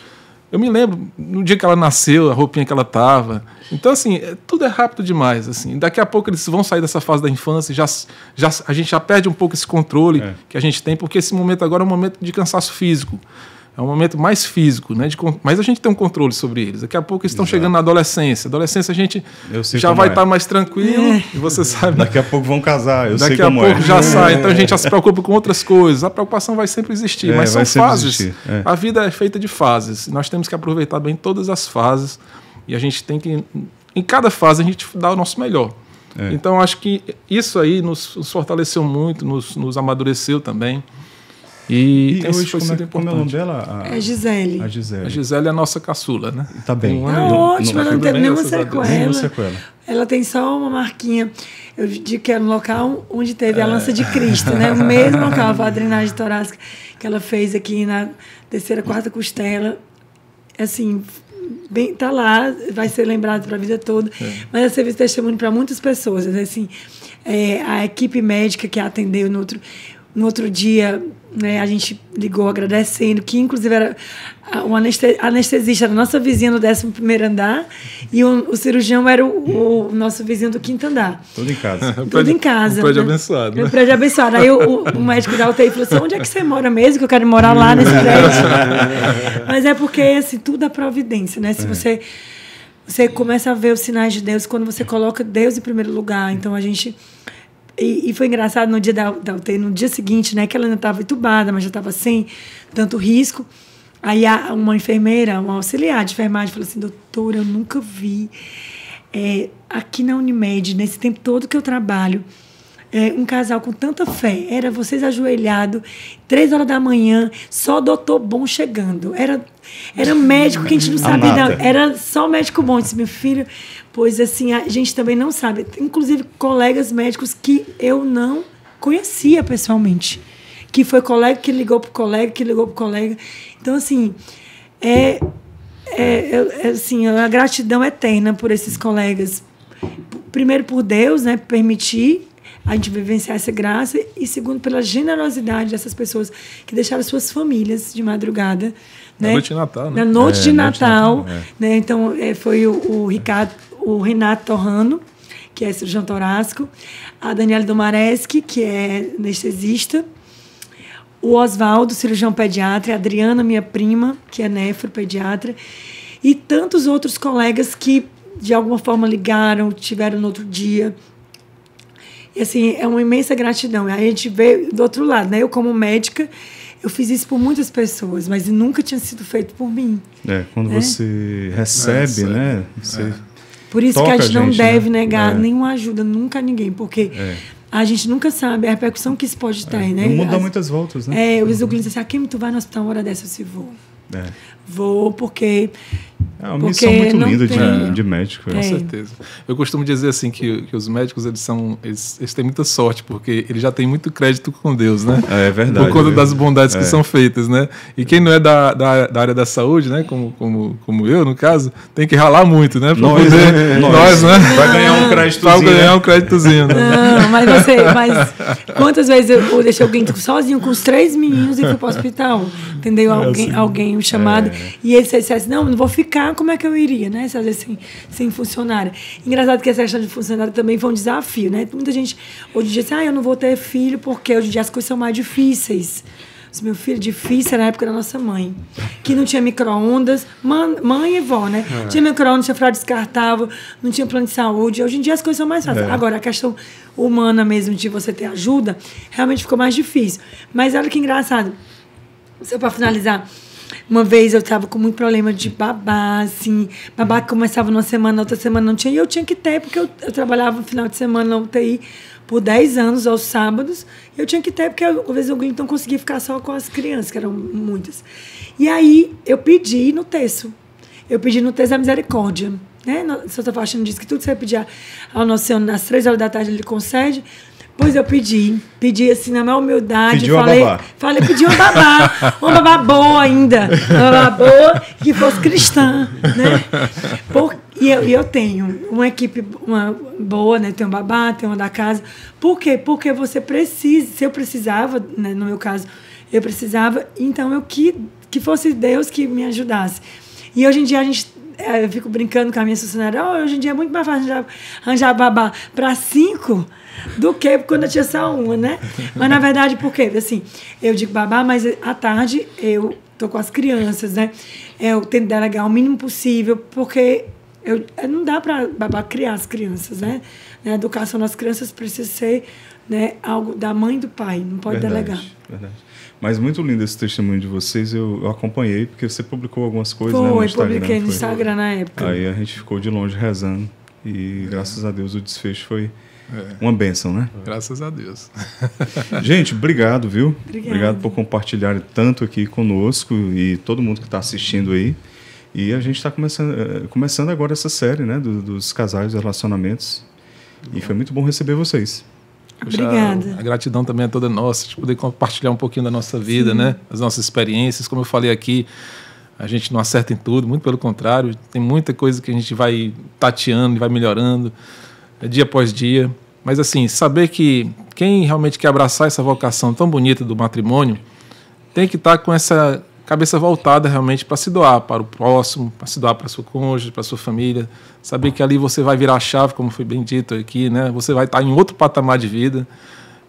eu me lembro, no dia que ela nasceu, a roupinha que ela estava. Então, assim, tudo é rápido demais. Assim. Daqui a pouco eles vão sair dessa fase da infância, a gente já perde um pouco esse controle que a gente tem, porque esse momento agora é um momento de cansaço físico. É um momento mais físico, né? Mas a gente tem um controle sobre eles. Daqui a pouco eles estão chegando na adolescência. Adolescência a gente já vai estar mais tranquilo. E você sabe. Daqui a pouco vão casar. Daqui a pouco já sai. Então a gente já se preocupa com outras coisas. A preocupação vai sempre existir. Mas são fases. A vida é feita de fases. Nós temos que aproveitar bem todas as fases. E a gente tem que, em cada fase, a gente dá o nosso melhor. Então acho que isso aí nos fortaleceu muito, nos amadureceu também. E tem hoje, foi sido como é o nome importante. dela? É Gisele. A Gisele. A Gisele é a nossa caçula, né? Tá bem. Tá ótima, não teve nenhuma graças a Deus. Nenhuma sequela. sequela. Ela tem só uma marquinha. Eu digo que é no local onde teve a lança de Cristo, né? O mesmo local, a drenagem torácica que ela fez aqui na terceira, quarta costela. Assim, bem, tá lá, vai ser lembrado para a vida toda. Mas ela serviu de testemunho para muitas pessoas. Assim, a equipe médica que a atendeu no outro dia, né, a gente ligou agradecendo, que inclusive era o anestesista da nossa vizinha no 11º andar e o cirurgião era o nosso vizinho do 5º andar. Tudo em casa. Tudo em casa. Um prédio né? abençoado. Né? Um prédio abençoado. Aí o médico da UTI falou assim, onde é que você mora mesmo? Que eu quero morar lá nesse prédio. Mas é porque, assim, tudo é providência, né? Se você começa a ver os sinais de Deus quando você coloca Deus em primeiro lugar. Então, a gente... E foi engraçado no dia da UTI, no dia seguinte, né? Que ela ainda estava entubada, mas já estava sem tanto risco. Aí uma enfermeira, uma auxiliar de enfermagem, falou assim, doutora, eu nunca vi aqui na Unimed, nesse tempo todo que eu trabalho, um casal com tanta fé. Era vocês ajoelhados, 3 horas da manhã, só doutor bom chegando. Era médico que a gente não sabia. Não, era só médico bom. Eu disse, meu filho, pois assim, a gente também não sabe. Inclusive, colegas médicos que eu não conhecia pessoalmente. Que foi colega que ligou para o colega, que ligou para o colega. Então, assim, assim, a gratidão eterna por esses colegas. Primeiro, por Deus, né, permitir a gente vivenciar essa graça, e segundo, pela generosidade dessas pessoas que deixaram suas famílias de madrugada. Na né? noite de Natal, né? Na noite de Natal. Natal, né? Então, foi o Renato Torrano, que é cirurgião torácico, a Daniela Domareschi, que é anestesista, o Oswaldo, cirurgião pediatra, a Adriana, minha prima, que é nefropediatra, e tantos outros colegas que, de alguma forma, ligaram, tiveram no outro dia. E, assim, é uma imensa gratidão. Aí a gente vê do outro lado, né? Eu, como médica, eu fiz isso por muitas pessoas, mas nunca tinha sido feito por mim. Quando você recebe, né? Você por isso que a gente não deve negar né? nenhuma ajuda, nunca a ninguém, porque a gente nunca sabe a repercussão que isso pode ter, né? O mundo dá muitas voltas, né? Às vezes o cliente diz assim, Kim, tu vai no hospital uma hora dessa? Eu disse, vou. Vou, porque... É uma missão muito linda de médico. Com certeza. Eu costumo dizer assim que os médicos eles têm muita sorte, porque eles já têm muito crédito com Deus, né? É verdade. Por conta das bondades que são feitas, né? E quem não é da área da saúde, né? Como eu, no caso, tem que ralar muito, né? Nós, né? Vai ganhar um créditozinho. Vai ganhar um créditozinho. Né? Não, mas quantas vezes eu deixei alguém sozinho com os 3 meninos e fui para o hospital? Entendeu? Alguém me chamado. E ele disse assim, não vou ficar, como é que eu iria, né? Se às vezes sem funcionária. Engraçado que essa questão de funcionária também foi um desafio, né? Muita gente hoje diz assim, eu não vou ter filho porque hoje em dia as coisas são mais difíceis. Meu filho, difícil era na época da nossa mãe, que não tinha micro-ondas, mãe e vó, né? Tinha micro-ondas, tinha fralda descartável, não tinha plano de saúde. Hoje em dia as coisas são mais fáceis. Agora, a questão humana mesmo de você ter ajuda, realmente ficou mais difícil. Mas olha que engraçado. Só para finalizar, uma vez eu estava com muito problema de babá, assim, babá que começava numa semana, outra semana não tinha, e eu tinha que ter, porque eu trabalhava no final de semana na UTI por 10 anos, aos sábados, e eu tinha que ter, porque às vezes eu não conseguia ficar só com as crianças, que eram muitas. E aí eu pedi no terço da misericórdia, né? O Santa Faustina disse que tudo que você pedir ao Nosso Senhor, às 3 horas da tarde, Ele concede. Pois eu pedi assim, na minha humildade. Pedi uma babá boa ainda, uma babá boa que fosse cristã, né? E eu tenho uma equipe boa, né? Tenho uma babá, tenho uma da casa. Por quê? Porque você precisa, se eu precisava, né? No meu caso, eu precisava, então que fosse Deus que me ajudasse. E hoje em dia eu fico brincando com a minha funcionária, hoje em dia é muito mais fácil arranjar babá para 5 do que quando eu tinha só uma, né? Mas, na verdade, por quê? Assim, eu digo babá, mas à tarde eu tô com as crianças, né? Eu tento delegar o mínimo possível, porque não dá para babá criar as crianças, né? A educação das crianças precisa ser, né, algo da mãe e do pai, não pode delegar. Verdade. Mas muito lindo esse testemunho de vocês, eu acompanhei, porque você publicou algumas coisas, né, no Instagram. Publiquei no Instagram na época. Aí a gente ficou de longe rezando, e graças a Deus o desfecho foi Uma bênção, né? Graças a Deus. Gente, obrigado, viu? Obrigada. Obrigado por compartilhar tanto aqui conosco e todo mundo que está assistindo aí. E a gente está começando agora essa série, né? Dos casais, dos relacionamentos. E foi muito bom receber vocês. Obrigada. A gratidão também é toda nossa, de poder compartilhar um pouquinho da nossa vida, né? As nossas experiências. Como eu falei aqui, a gente não acerta em tudo, muito pelo contrário. Tem muita coisa que a gente vai tateando e vai melhorando, dia após dia. Mas, assim, saber que quem realmente quer abraçar essa vocação tão bonita do matrimônio tem que estar com essa cabeça voltada realmente para se doar para o próximo, para se doar para a sua cônjuge, para a sua família. Saber que ali você vai virar a chave, como foi bem dito aqui, né? Você vai estar em outro patamar de vida.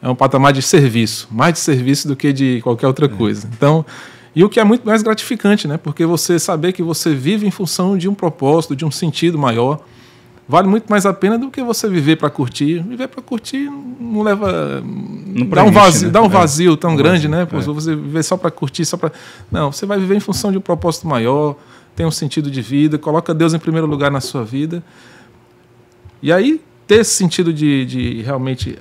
É um patamar de serviço, mais de serviço do que de qualquer outra coisa. Então, e o que é muito mais gratificante, né? Porque você saber que você vive em função de um propósito, de um sentido maior, vale muito mais a pena do que você viver para curtir. Viver para curtir não leva... Não dá um vazio, preenche, né? dá um vazio tão grande, vazio, né? Pô, você viver só para curtir, só para... Não, você vai viver em função de um propósito maior, tem um sentido de vida, coloca Deus em primeiro lugar na sua vida. E aí, ter esse sentido de realmente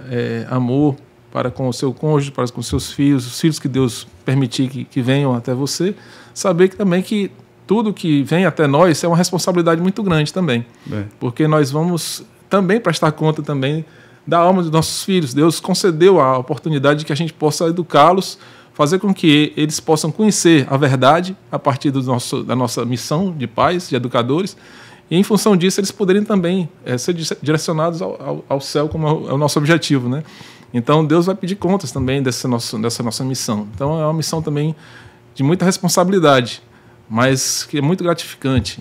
amor para com o seu cônjuge, para com os seus filhos, os filhos que Deus permitir que venham até você, saber que também que tudo que vem até nós é uma responsabilidade muito grande também. Porque nós vamos também prestar conta também da alma dos nossos filhos. Deus concedeu a oportunidade de que a gente possa educá-los, fazer com que eles possam conhecer a verdade a partir da nossa missão de pais, de educadores, e em função disso eles poderem também ser direcionados ao céu, como é o nosso objetivo, né? Então Deus vai pedir contas também dessa nossa missão. Então é uma missão também de muita responsabilidade, mas que é muito gratificante.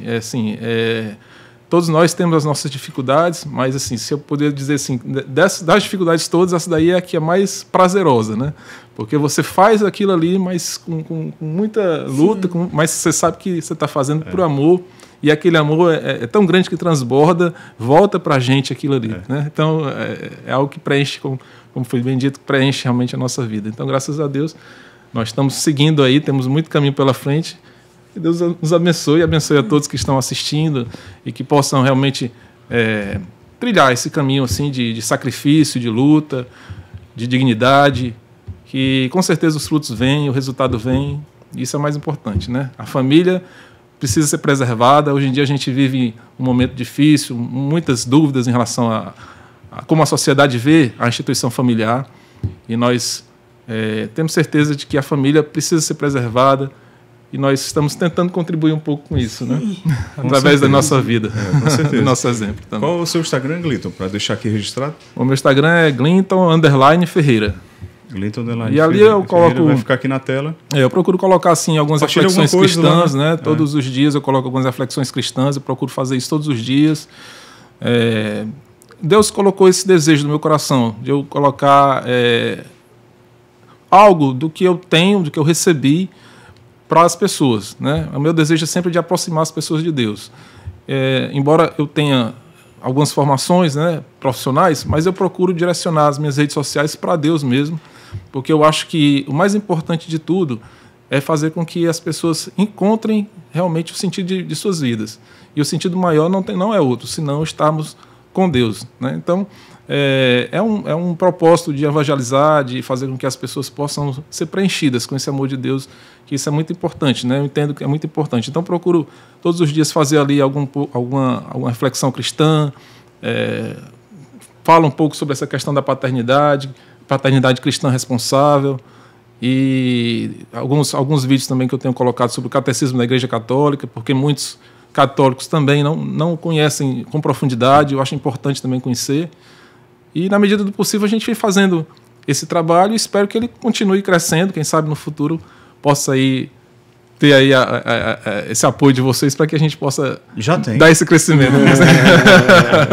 Todos nós temos as nossas dificuldades, mas assim, se eu puder dizer assim, das dificuldades todas, essa daí é a que é mais prazerosa, né? Porque você faz aquilo ali, mas com muita luta, mas você sabe que você está fazendo por amor, e aquele amor é tão grande que transborda, volta para a gente aquilo ali, né? Então é algo que preenche, como foi bem dito, preenche realmente a nossa vida. Então, graças a Deus, nós estamos seguindo aí, temos muito caminho pela frente. Que Deus nos abençoe e abençoe a todos que estão assistindo e que possam realmente trilhar esse caminho assim, de sacrifício, de luta, de dignidade, que com certeza os frutos vêm, o resultado vem, e isso é o mais importante, né? A família precisa ser preservada. Hoje em dia a gente vive um momento difícil, muitas dúvidas em relação a como a sociedade vê a instituição familiar, e nós temos certeza de que a família precisa ser preservada, e nós estamos tentando contribuir um pouco com isso, né? Através da nossa vida, com certeza. do nosso exemplo também. Qual é o seu Instagram, Glinton, para deixar aqui registrado? O meu Instagram é Glinton_Ferreira. Glinton_Ferreira. E ali eu coloco... Vai ficar aqui na tela. Eu procuro colocar assim, algumas reflexões cristãs, né? Todos os dias eu coloco algumas reflexões cristãs, eu procuro fazer isso todos os dias. Deus colocou esse desejo no meu coração, de eu colocar algo do que eu tenho, do que eu recebi, para as pessoas, né? O meu desejo é sempre de aproximar as pessoas de Deus. Embora eu tenha algumas formações, né, profissionais, mas eu procuro direcionar as minhas redes sociais para Deus mesmo, porque eu acho que o mais importante de tudo é fazer com que as pessoas encontrem realmente o sentido de suas vidas. E o sentido maior não é outro, senão estarmos com Deus, né? Então, é um propósito de evangelizar, de fazer com que as pessoas possam ser preenchidas com esse amor de Deus, que isso é muito importante, né? Eu entendo que é muito importante. Então, procuro todos os dias fazer ali alguma reflexão cristã, falo um pouco sobre essa questão da paternidade cristã responsável, e alguns vídeos também que eu tenho colocado sobre o catecismo da Igreja Católica, porque muitos católicos também não conhecem com profundidade, eu acho importante também conhecer. E, na medida do possível, a gente vem fazendo esse trabalho e espero que ele continue crescendo, quem sabe no futuro possa ter aí esse apoio de vocês para que a gente possa dar esse crescimento.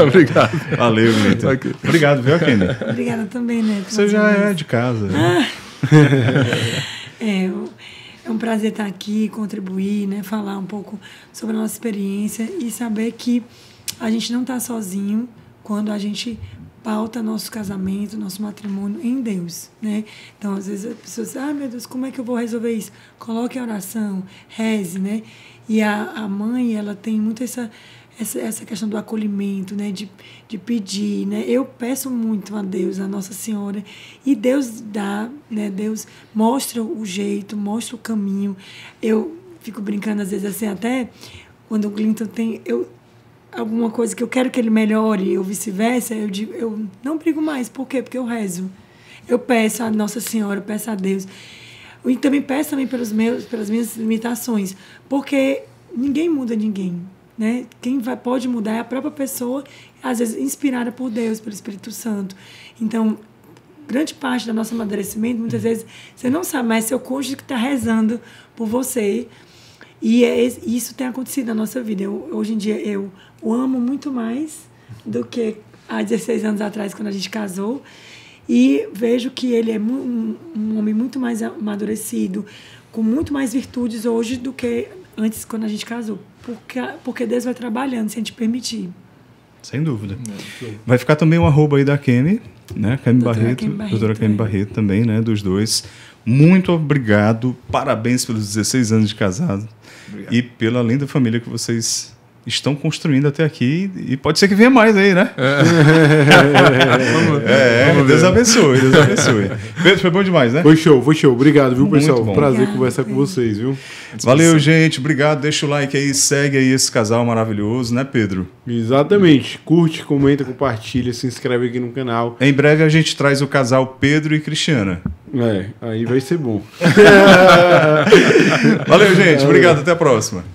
Obrigado. Valeu, Neto. Okay. Obrigado, viu, Kenny? Obrigada também, Neto. Você já é de casa. É um prazer estar aqui, contribuir, né, falar um pouco sobre a nossa experiência e saber que a gente não está sozinho quando a gente pauta nosso casamento, nosso matrimônio em Deus, né? Então, às vezes, as pessoas dizem, meu Deus, como é que eu vou resolver isso? Coloque a oração, reze, né? E a mãe, ela tem muito essa questão do acolhimento, né? De pedir, né? Eu peço muito a Deus, a Nossa Senhora, e Deus dá, né? Deus mostra o jeito, mostra o caminho. Eu fico brincando às vezes assim, até quando o Clinton tem alguma coisa que eu quero que ele melhore, ou vice-versa, eu não brigo mais. Por quê? Porque eu rezo. Eu peço a Nossa Senhora, eu peço a Deus. E também peço também pelas minhas limitações, porque ninguém muda ninguém, né? Quem pode mudar é a própria pessoa, às vezes inspirada por Deus, pelo Espírito Santo. Então, grande parte do nosso amadurecimento, muitas vezes, você não sabe, mas seu cônjuge que está rezando por você. E isso tem acontecido na nossa vida. Hoje em dia, eu o amo muito mais do que há 16 anos atrás, quando a gente casou. E vejo que ele é um homem muito mais amadurecido, com muito mais virtudes hoje do que antes, quando a gente casou. Porque Deus vai trabalhando, se a gente permitir. Sem dúvida. Vai ficar também o arroba aí da Kemi, né? Kemi Barreto, doutora Kemi Barreto também, né? Dos dois. Muito obrigado, parabéns pelos 16 anos de casado. Obrigado. E pela linda família que vocês estão construindo até aqui, e pode ser que venha mais aí, né? Deus abençoe, Deus abençoe. Pedro, foi bom demais, né? Foi show. Obrigado, viu, muito pessoal? Bom. Prazer Obrigada. conversar com vocês, viu? Valeu, gente. Obrigado. Deixa o like aí, segue aí esse casal maravilhoso, né, Pedro? Exatamente. Curte, comenta, compartilha, se inscreve aqui no canal. Em breve a gente traz o casal Pedro e Cristiana. Aí vai ser bom. Valeu, gente. Obrigado. Até a próxima.